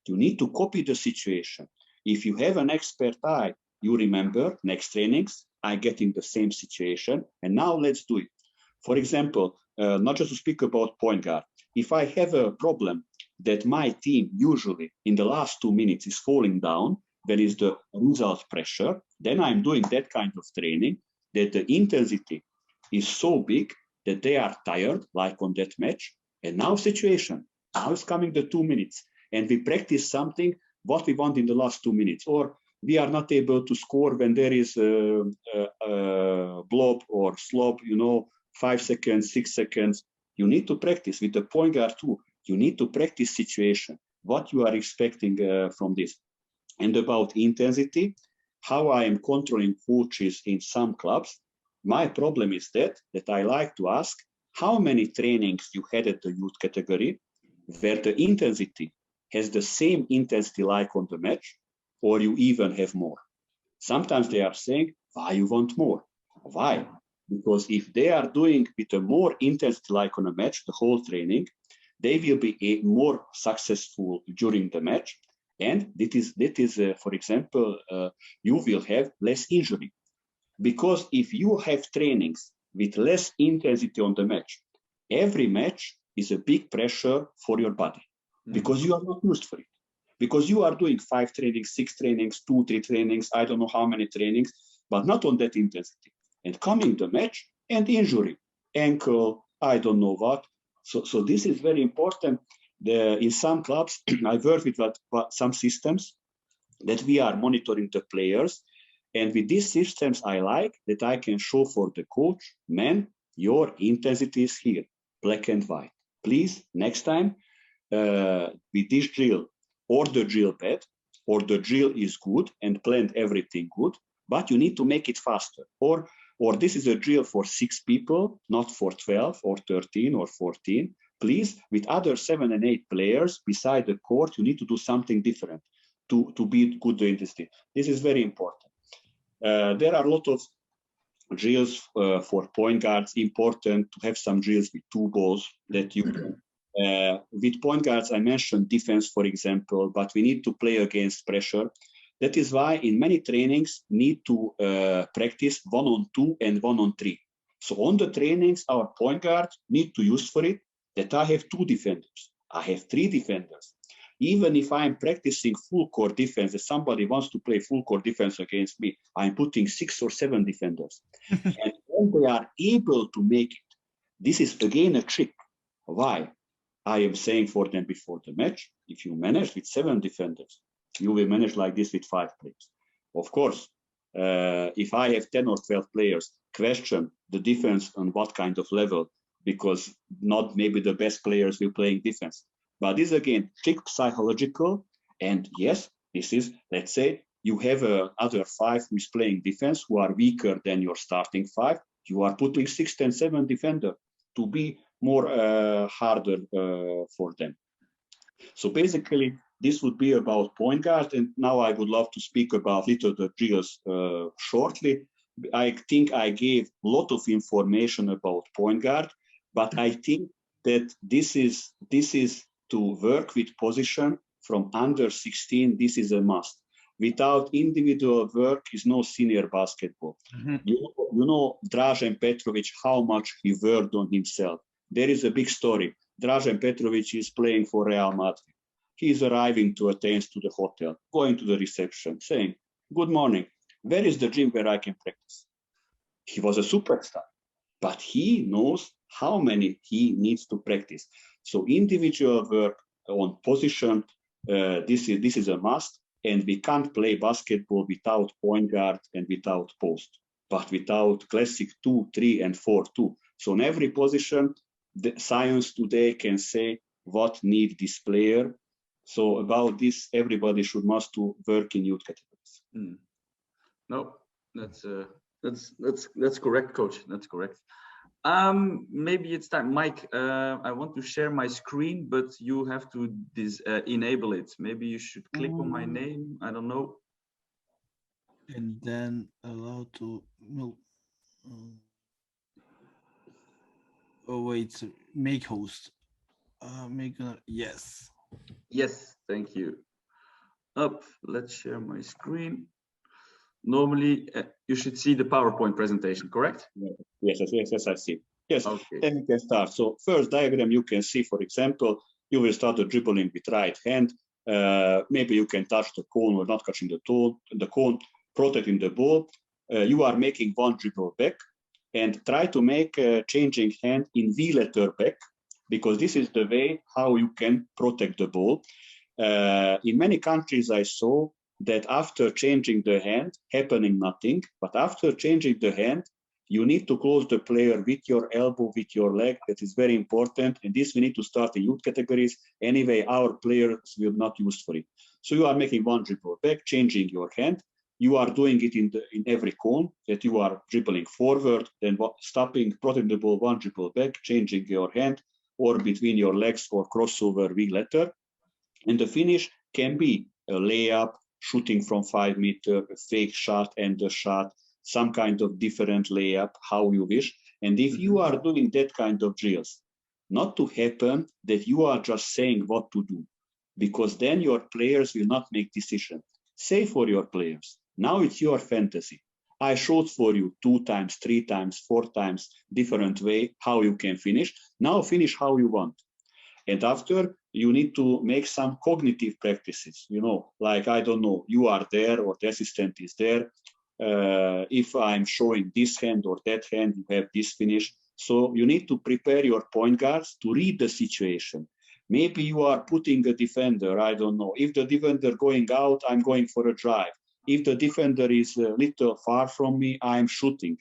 You need to copy the situation. If you have an expert eye, you remember next trainings, I get in the same situation, and now let's do it. For example, not just to speak about point guard, if I have a problem that my team usually in the last 2 minutes is falling down, there is the result pressure, then I'm doing that kind of training that the intensity is so big that they are tired, like on that match. And now situation, now is coming the 2 minutes, and we practice something what we want in the last 2 minutes, or we are not able to score when there is a blob or slope, 5 seconds, 6 seconds. You need to practice with the point guard too. You need to practice situation, what you are expecting from this. And about intensity, how I am controlling coaches in some clubs, my problem is that I like to ask how many trainings you had at the youth category where the intensity has the same intensity like on the match, or you even have more. Sometimes they are saying, why you want more? Why? Because if they are doing with a more intensity like on a match, the whole training, they will be more successful during the match. And that is for example, you will have less injury. Because if you have trainings with less intensity on the match, every match is a big pressure for your body, because you are not used for it. Because you are doing 5 trainings, 6 trainings, 2, 3 trainings, I don't know how many trainings, but not on that intensity. And coming the match and injury, ankle, I don't know what. So this is very important. In some clubs, I work with some systems that we are monitoring the players. And with these systems, I like that I can show for the coach, man, your intensity is here, black and white. Please, next time, with this drill, or the drill bad, or the drill is good and planned everything good, but you need to make it faster. Or this is a drill for 6 people, not for 12 or 13 or 14. Please, with other 7 and 8 players beside the court, you need to do something different to be good to intensity. This is very important. There are a lot of drills for point guards. Important to have some drills with 2 balls that you can. With point guards, I mentioned defense, for example, but we need to play against pressure. That is why in many trainings need to practice 1-on-2 and 1-on-3. So on the trainings, our point guards need to use for it that I have 2 defenders. I have 3 defenders. Even if I'm practicing full court defense, if somebody wants to play full court defense against me, I'm putting 6 or 7 defenders. And when they are able to make it, this is again a trick. Why? I am saying for them before the match, if you manage with 7 defenders, you will manage like this with 5 players. Of course, if I have 10 or 12 players, question the defense on what kind of level because not maybe the best players will playing defense. But this again, strict psychological. And yes, this is, let's say, you have other 5 who is playing defense who are weaker than your starting 5. You are putting 6 and 7 defender to be more harder for them. So basically, this would be about point guard. And now I would love to speak about little the drills shortly. I think I gave a lot of information about point guard, but I think that this is to work with position from under 16. This is a must. Without individual work is no senior basketball.
Mm-hmm.
You know Dražen Petrovic, how much he worked on himself. There is a big story. Dražen Petrovic is playing for Real Madrid. He is arriving to Athens to the hotel, going to the reception, saying, "Good morning. Where is the gym where I can practice?" He was a superstar, but he knows how many he needs to practice. So individual work on position, this is a must. And we can't play basketball without point guard and without post, but without classic 2, 3, and 4 too. So in every position, the science today can say what need this player. So about this, everybody must work in youth categories.
No, that's correct, Coach. That's correct. Maybe it's time, Mike. I want to share my screen, but you have to enable it. Maybe you should click on my name. I don't know.
And then allow to no. Oh wait, make host. Yes.
Yes, thank you. Up. Let's share my screen. Normally, you should see the PowerPoint presentation, correct?
Yes, I see. Yes,
okay.
Then we can start. So first diagram, you can see, for example, you will start the dribbling with right hand. Maybe you can touch the cone or not touching the cone, protecting the ball. You are making one dribble back and try to make a changing hand in V letter back, because this is the way how you can protect the ball. In many countries, I saw that after changing the hand, happening nothing, but after changing the hand, you need to close the player with your elbow, with your leg. That is very important. And this we need to start in youth categories. Anyway, our players will not use for it. So you are making one dribble back, changing your hand. You are doing it in every cone, that you are dribbling forward, then stopping, protecting the ball, one dribble back, changing your hand, or between your legs, or crossover V letter. And the finish can be a layup, shooting from 5 meters, a fake shot and a shot, some kind of different layup, how you wish. And if you are doing that kind of drills, not to happen that you are just saying what to do, because then your players will not make decisions. Say for your players, now it's your fantasy. I showed for you 2 times, 3 times, 4 times, different way how you can finish. Now finish how you want. And after, you need to make some cognitive practices, like, I don't know, you are there or the assistant is there. If I'm showing this hand or that hand, you have this finish. So you need to prepare your point guards to read the situation. Maybe you are putting a defender, I don't know. If the defender going out, I'm going for a drive. If the defender is a little far from me, I'm shooting.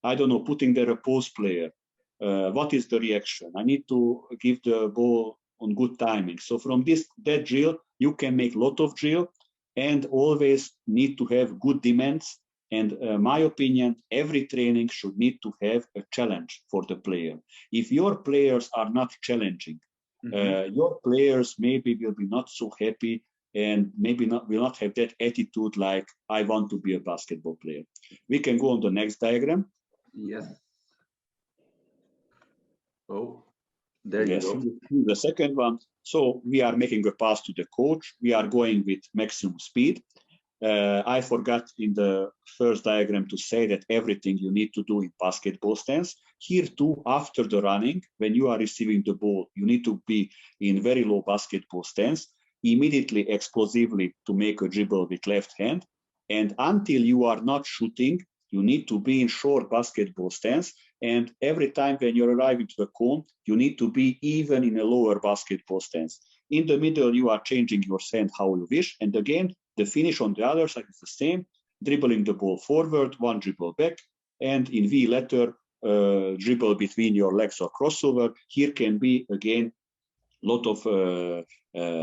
I don't know, putting there a post player. What is the reaction? I need to give the ball on good timing. So from that drill, you can make a lot of drill, and always need to have good demands. And my opinion, every training should need to have a challenge for the player. If your players are not challenging, your players maybe will be not so happy, and maybe will not have that attitude like, I want to be a basketball player. We can go on the next diagram.
Yes. Oh, there you go.
The second one. So we are making a pass to the coach. We are going with maximum speed. I forgot in the first diagram to say that everything you need to do in basketball stance. Here too, after the running, when you are receiving the ball, you need to be in very low basketball stance, immediately explosively to make a dribble with left hand. And until you are not shooting, you need to be in short basketball stance. And every time when you're arriving to the cone, you need to be even in a lower basketball stance. In the middle, you are changing your hand how you wish. And again, the finish on the other side is the same, dribbling the ball forward, one dribble back, and in V letter, dribble between your legs or crossover. Here can be, again, lot of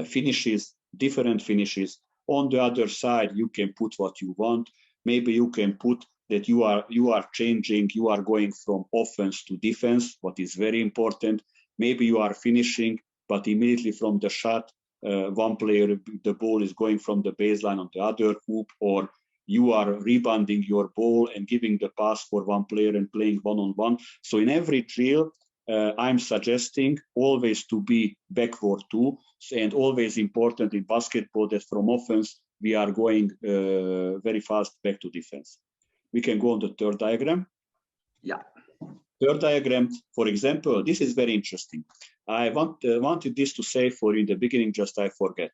finishes, different finishes. On the other side, you can put what you want. Maybe you can put that you are changing, you are going from offense to defense, what is very important. Maybe you are finishing, but immediately from the shot, one player, the ball is going from the baseline on the other hoop, or you are rebounding your ball and giving the pass for one player and playing one-on-one. So in every drill, I'm suggesting always to be backward too, and always important in basketball that from offense, we are going very fast back to defense. We can go on the third diagram.
Yeah.
Third diagram, for example, this is very interesting. I wanted this to say for you in the beginning, just I forget.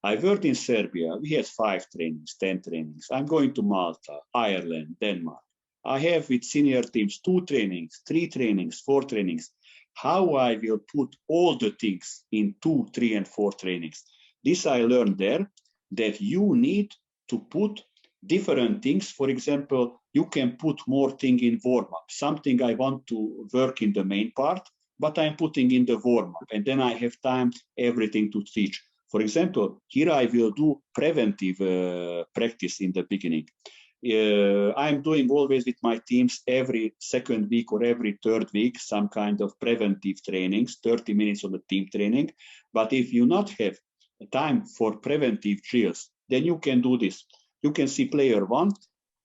I worked in Serbia. We had 5 trainings, 10 trainings. I'm going to Malta, Ireland, Denmark. I have with senior teams 2 trainings, 3 trainings, 4 trainings. How I will put all the things in 2, 3, and 4 trainings. This I learned there, that you need to put different things. For example, you can put more thing in warm-up. Something I want to work in the main part, but I'm putting in the warm-up. And then I have time, everything to teach. For example, here I will do preventive practice in the beginning. I'm doing always with my teams every second week or every third week some kind of preventive trainings, 30 minutes of the team training. But if you not have time for preventive drills, then you can do this. You can see player 1,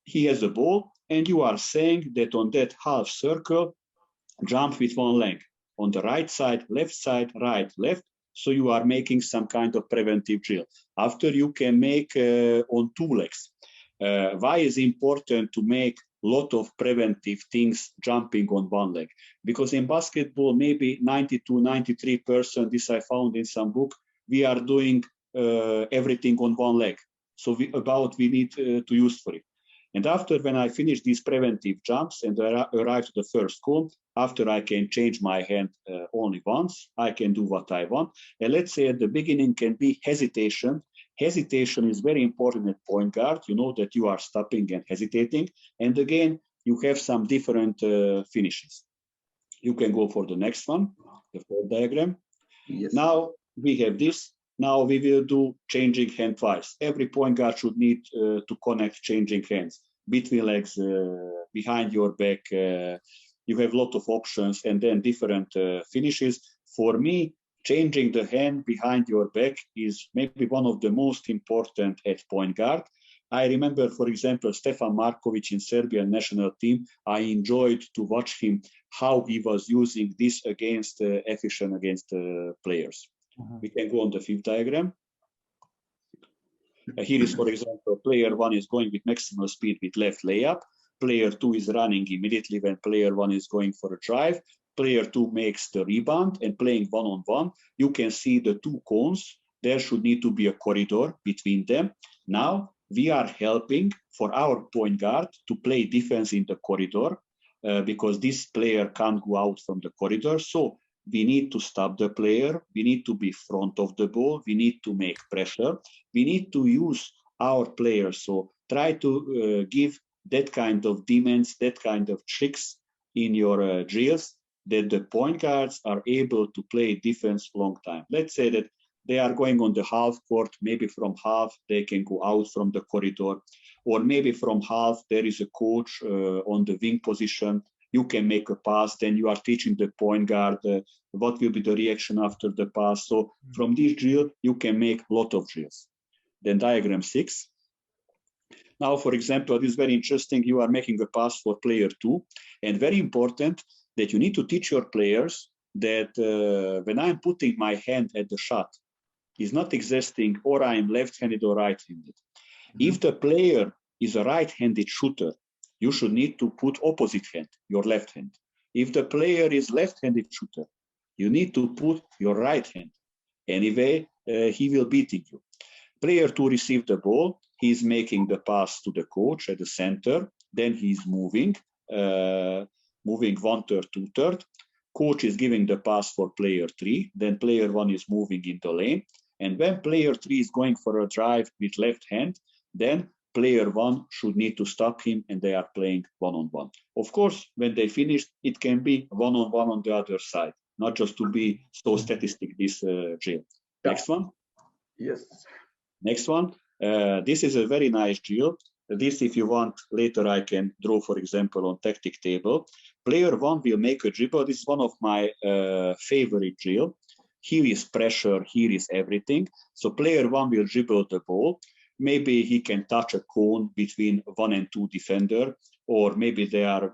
he has a ball, and you are saying that on that half circle, jump with one leg. On the right side, right, left. So you are making some kind of preventive drill. After you can make on 2 legs. Why is it important to make a lot of preventive things jumping on 1 leg? Because in basketball, maybe 92-93%, this I found in some book, we are doing everything on 1 leg. So we need to use for it. And after, when I finish these preventive jumps and arrive to the first cone, after I can change my hand only once, I can do what I want. And let's say at the beginning can be hesitation. Hesitation is very important at point guard. You know that you are stopping and hesitating. And again, you have some different finishes. You can go for the next one, the fourth diagram.
Yes.
Now we have this. Now we will do changing hand twice. Every point guard should need to connect changing hands between legs, behind your back. You have a lot of options and then different finishes. For me, changing the hand behind your back is maybe one of the most important at point guard. I remember, for example, Stefan Markovic in Serbian national team. I enjoyed to watch him, how he was using this against efficient against players. We can go on the fifth diagram. Here is, for example, player 1 is going with maximal speed with left layup. Player 2 is running immediately when player 1 is going for a drive. Player 2 makes the rebound and playing one-on-one. You can see the 2 cones. There should need to be a corridor between them. Now we are helping for our point guard to play defense in the corridor because this player can't go out from the corridor. So we need to stop the player. We need to be front of the ball. We need to make pressure. We need to use our players. So try to give that kind of demands, that kind of tricks in your drills, that the point guards are able to play defense long time. Let's say that they are going on the half court, maybe from half they can go out from the corridor, or maybe from half there is a coach on the wing position. You can make a pass, then you are teaching the point guard what will be the reaction after the pass. So from this drill, you can make a lot of drills. Then diagram 6. Now, for example, this is very interesting. You are making a pass for player 2, and very important that you need to teach your players that when I'm putting my hand at the shot, is not existing or I'm left-handed or right-handed. If the player is a right-handed shooter, you should need to put opposite hand, your left hand. If the player is left-handed shooter, you need to put your right hand. Anyway, he will beating you. Player 2 received the ball. He's making the pass to the coach at the center. Then he's moving 1/3, 2/3. Coach is giving the pass for player 3. Then player 1 is moving in the lane. And when player 3 is going for a drive with left hand, then player one should need to stop him and they are playing one-on-one. Of course, when they finish, it can be one-on-one on the other side, not just to be so statistic, this drill. Next one.
Yes.
Next one. This is a very nice drill. This, if you want, later I can draw, for example, on tactic table. Player one will make a dribble. This is one of my favorite drill. Here is pressure, here is everything. So player one will dribble the ball. Maybe he can touch a cone between 1 and 2 defender, or maybe they are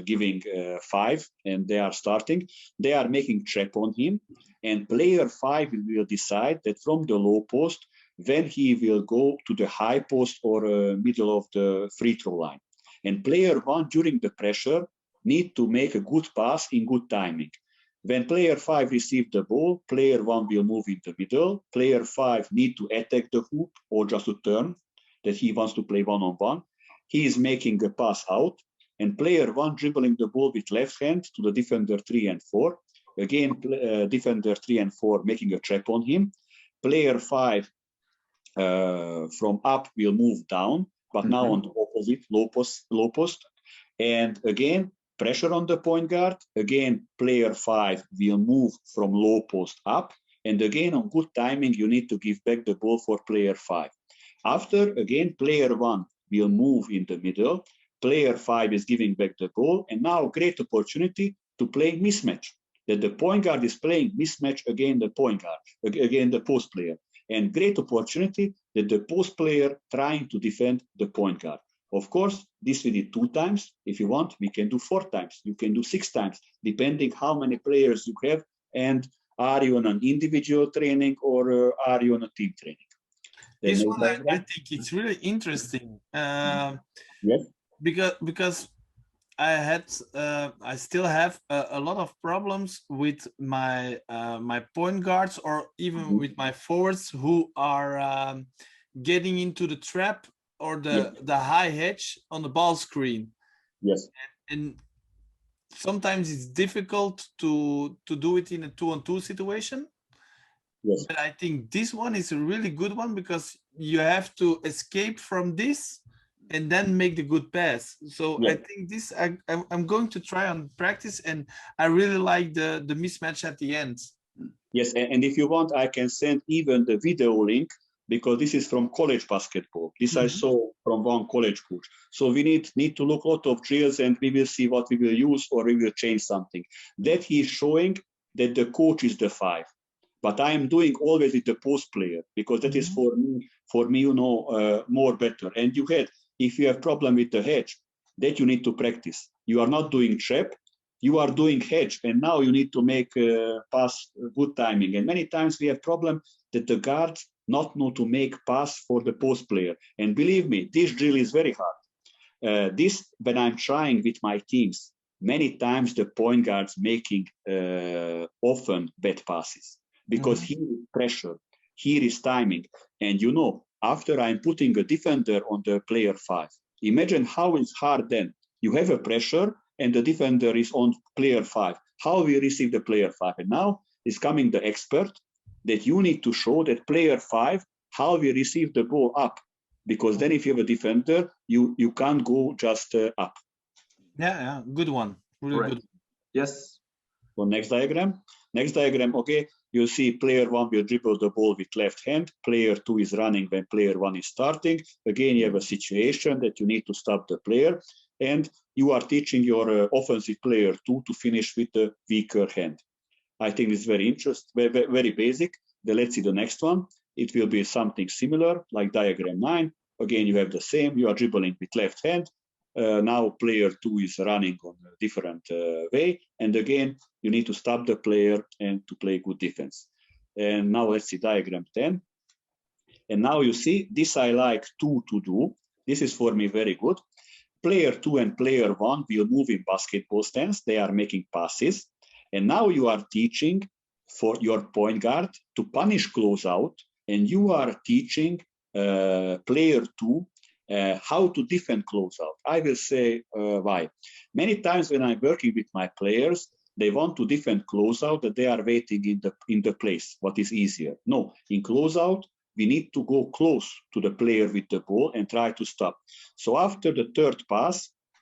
giving 5 and they are starting. They are making trap on him, and player 5 will decide that from the low post, when he will go to the high post or middle of the free throw line. And player 1, during the pressure, need to make a good pass in good timing. When player 5 receives the ball, player 1 will move in the middle. Player 5 need to attack the hoop or just to turn, that he wants to play one-on-one. He is making a pass out, and player 1 dribbling the ball with left hand to the defender 3 and 4. Again, defender 3 and 4 making a trap on him. Player 5 from up will move down, but now on the opposite, low post. And again, pressure on the point guard. Again, player 5 will move from low post up. And again, on good timing, you need to give back the ball for player 5. After, again, player 1 will move in the middle. Player 5 is giving back the ball. And now, great opportunity to play mismatch. That the point guard is playing mismatch against the point guard, against the post player. And great opportunity that the post player trying to defend the point guard. Of course, this we did 2 times. If you want, we can do 4 times. You can do 6 times, depending how many players you have and are you on an individual training or are you on a team training.
This one, I think it's really interesting.
Yes.
Because I still have a lot of problems with my my point guards or even with my forwards who are getting into the trap or the high hedge on the ball screen.
Yes.
And sometimes it's difficult to do it in a 2-on-2 situation.
Yes.
But I think this one is a really good one because you have to escape from this and then make the good pass. So I think this I'm going to try on practice, and I really like the mismatch at the end.
Yes, and if you want, I can send even the video link, because this is from college basketball. This I saw from one college coach. So we need to look a lot of drills, and we will see what we will use or we will change something. That he is showing that the coach is the 5. But I am doing always with the post player, because that is for me, more better. And you had, if you have problem with the hedge, that you need to practice. You are not doing trap, you are doing hedge, and now you need to make pass good timing. And many times we have problem that the guards not know to make pass for the post player. And believe me, this drill is very hard. This, when I'm trying with my teams, many times the point guards making often bad passes, because here is pressure, here is timing. And after I'm putting a defender on the player 5, imagine how it's hard then. You have a pressure and the defender is on player 5. How we receive the player 5? And now is coming the expert that you need to show that player 5, how we receive the ball up. Because then if you have a defender, you can't go just up.
Yeah, good one. Really good.
Yes.
So next diagram. Okay. You see player 1 will dribble the ball with left hand. Player 2 is running when player 1 is starting. Again, you have a situation that you need to stop the player. And you are teaching your offensive player 2 to finish with the weaker hand. I think it's very interesting, very basic. Let's see the next one. It will be something similar, like diagram 9. Again, you have the same. You are dribbling with left hand. Now player 2 is running on a different way. And again, you need to stop the player and to play good defense. And now let's see diagram 10. And now you see, this I like 2 to do. This is for me very good. Player 2 and player 1 will move in basketball stance. They are making passes. And now you are teaching for your point guard to punish closeout. And you are teaching player 2 how to defend closeout. I will say why. Many times when I'm working with my players, they want to defend closeout, that they are waiting in the place. What is easier? No, in closeout, we need to go close to the player with the ball and try to stop. So after the third pass,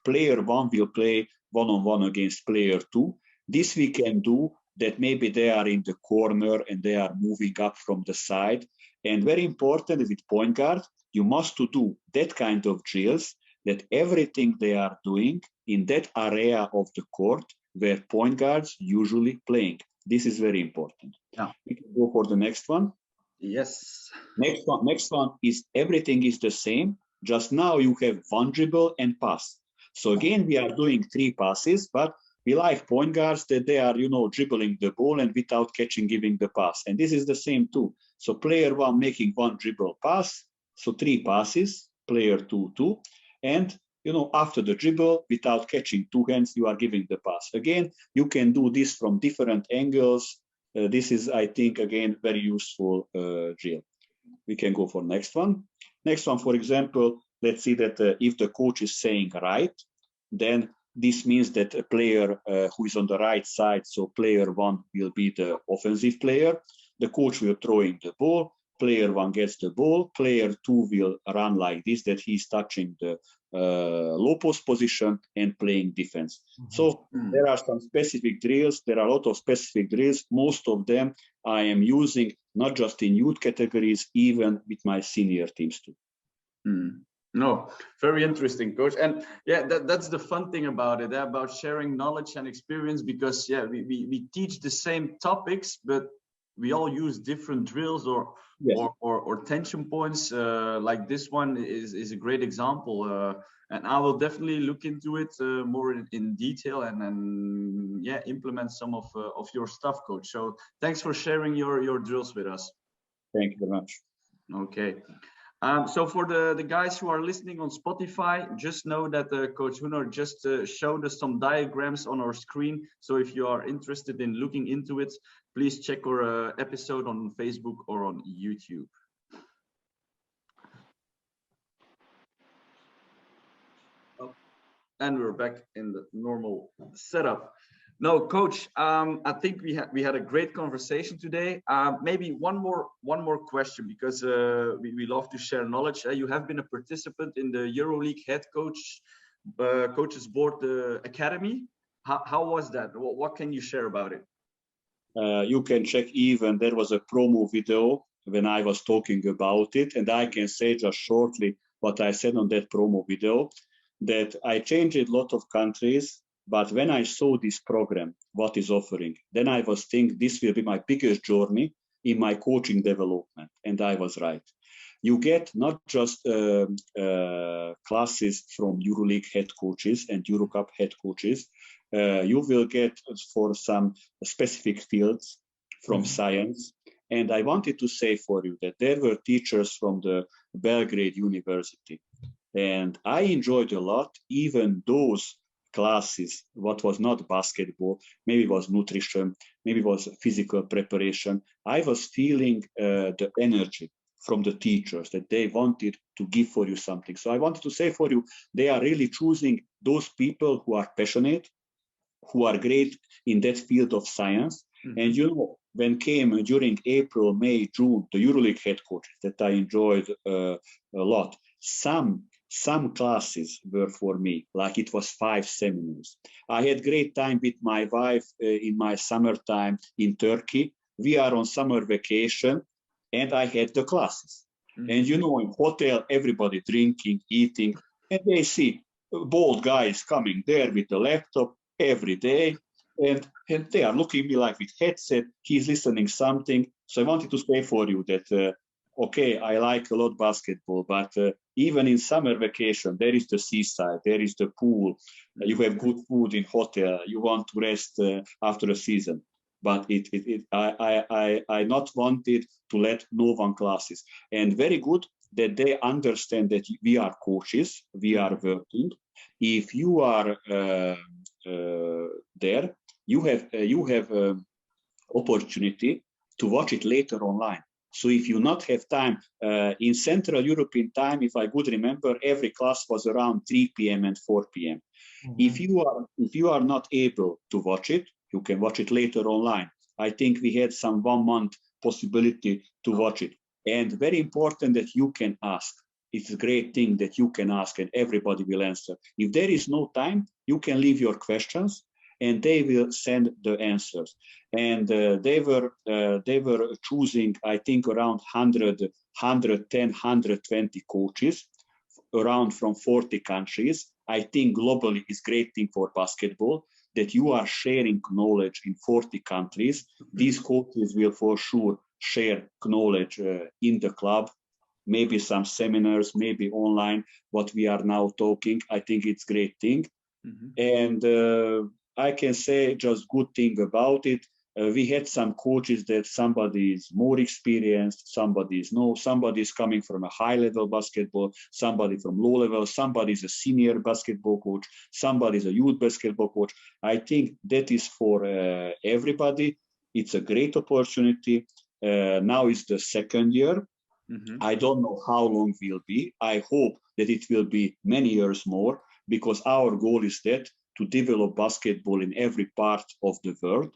player 1 will play one-on-one against player 2. This we can do that maybe they are in the corner and they are moving up from the side. And very important with point guard, you must to do that kind of drills, that everything they are doing in that area of the court where point guards usually playing. This is very important.
Yeah.
We can go for the next one.
Yes.
Next one is everything is the same. Just now you have one dribble and pass. So again, we are doing 3 passes, but we like point guards that they are, dribbling the ball and without catching, giving the pass. And this is the same too. So player 1 making 1 dribble pass. So 3 passes, player 2, 2. And, after the dribble, without catching 2 hands, you are giving the pass. Again, you can do this from different angles. This is, I think, again, very useful drill. We can go for next one. Next one, for example, let's see that if the coach is saying right, then this means that a player who is on the right side, so player 1 will be the offensive player. The coach will throw in the ball. Player 1 gets the ball. Player 2 will run like this, that he's touching the low post position and playing defense. So there are some specific drills. There are a lot of specific drills. Most of them I am using not just in youth categories, even with my senior teams too.
No, very interesting, Coach. And yeah, that's the fun thing about it, about sharing knowledge and experience, because we teach the same topics, but we all use different drills or tension points. Like this one is a great example, and I will definitely look into it more in detail and implement some of your stuff, Coach. So thanks for sharing your drills with us.
Thank you very much.
Okay. So for the guys who are listening on Spotify, just know that Coach Hunor just showed us some diagrams on our screen. So if you are interested in looking into it, please check our episode on Facebook or on YouTube. And we're back in the normal setup. No, Coach, I think we had a great conversation today. Maybe one more question, because we love to share knowledge. You have been a participant in the Euroleague Head Coaches Board Academy. How was that? What can you share about it?
You can check even there was a promo video when I was talking about it, and I can say just shortly what I said on that promo video, that I changed a lot of countries. But when I saw this program, what is offering, then I was thinking this will be my biggest journey in my coaching development. And I was right. You get not just classes from Euroleague head coaches and Eurocup head coaches. You will get for some specific fields from science. And I wanted to say for you that there were teachers from the Belgrade University. And I enjoyed a lot, even those classes, what was not basketball, maybe it was nutrition, maybe it was physical preparation. I was feeling the energy from the teachers that they wanted to give for you something. So I wanted to say for you, they are really choosing those people who are passionate, who are great in that field of science. And when came during April, May, June, the Euroleague head coaches that I enjoyed a lot, some classes were for me, like it was 5 seminars. I had great time with my wife in my summertime in Turkey. We are on summer vacation, and I had the classes. And in hotel, everybody drinking, eating, and they see bald guys coming there with the laptop every day, and they are looking at me like with headset, he's listening something. So I wanted to say for you that okay, I like a lot basketball, but even in summer vacation, there is the seaside, there is the pool, you have good food in hotel, you want to rest after a season. But I not wanted to let no one classes. And very good that they understand that we are coaches, we are working. If you are there, you have opportunity to watch it later online. So if you not have time, in Central European time, if I could remember, every class was around 3 p.m. and 4 p.m. If you are not able to watch it, you can watch it later online. I think we had some 1 month possibility to watch it. And very important that you can ask. It's a great thing that you can ask and everybody will answer. If there is no time, you can leave your questions and they will send the answers. And they were choosing, I think, around 100, 110, 120 coaches around from 40 countries. I think globally is great thing for basketball that you are sharing knowledge in 40 countries. These coaches will for sure share knowledge in the club, maybe some seminars, maybe online, what we are now talking. I think it's great thing. And I can say just good thing about it. We had some coaches that somebody is more experienced, somebody is coming from a high level basketball, somebody from low level, somebody is a senior basketball coach, somebody is a youth basketball coach. I think that is for everybody. It's a great opportunity. Now is the second year. I don't know how long it will be. I hope that it will be many years more, because our goal is that to develop basketball in every part of the world.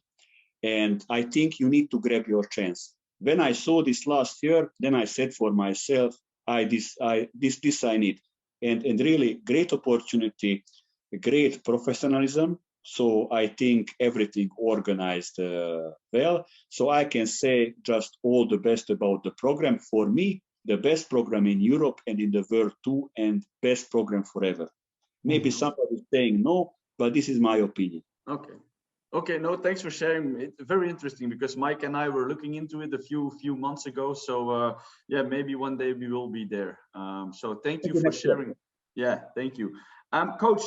And I think you need to grab your chance. When I saw this last year, then I said for myself, this I need. And really great opportunity, great professionalism. So I think everything organized well. So I can say just all the best about the program. For me, the best program in Europe and in the world too, and best program forever. Maybe somebody is saying no, but this is my opinion.
Okay, no, thanks for sharing. It's very interesting because Mike and I were looking into it a few months ago. So yeah, maybe one day we will be there. So thank you for sharing. Yeah, thank you. Coach,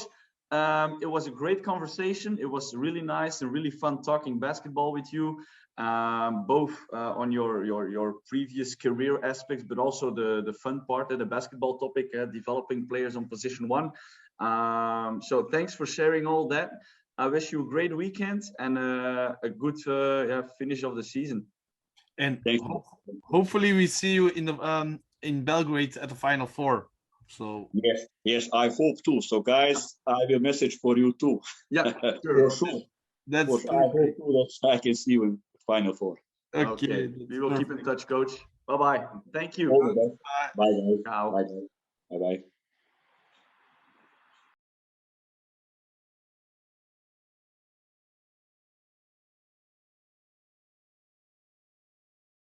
it was a great conversation. It was really nice and really fun talking basketball with you, both on your previous career aspects, but also the fun part of the basketball topic, developing players on position one. So thanks for sharing all that. I wish you a great weekend and a good finish of the season.
And hopefully we see you in the in Belgrade at the Final Four. So
yes, I hope too. So guys, I will message for you too.
Yeah, sure.
For sure.
That's
I hope too that I can see you in Final Four.
Okay. We will keep in touch, Coach. Bye-bye. Thank you.
Bye guys.
Ciao.
Bye bye.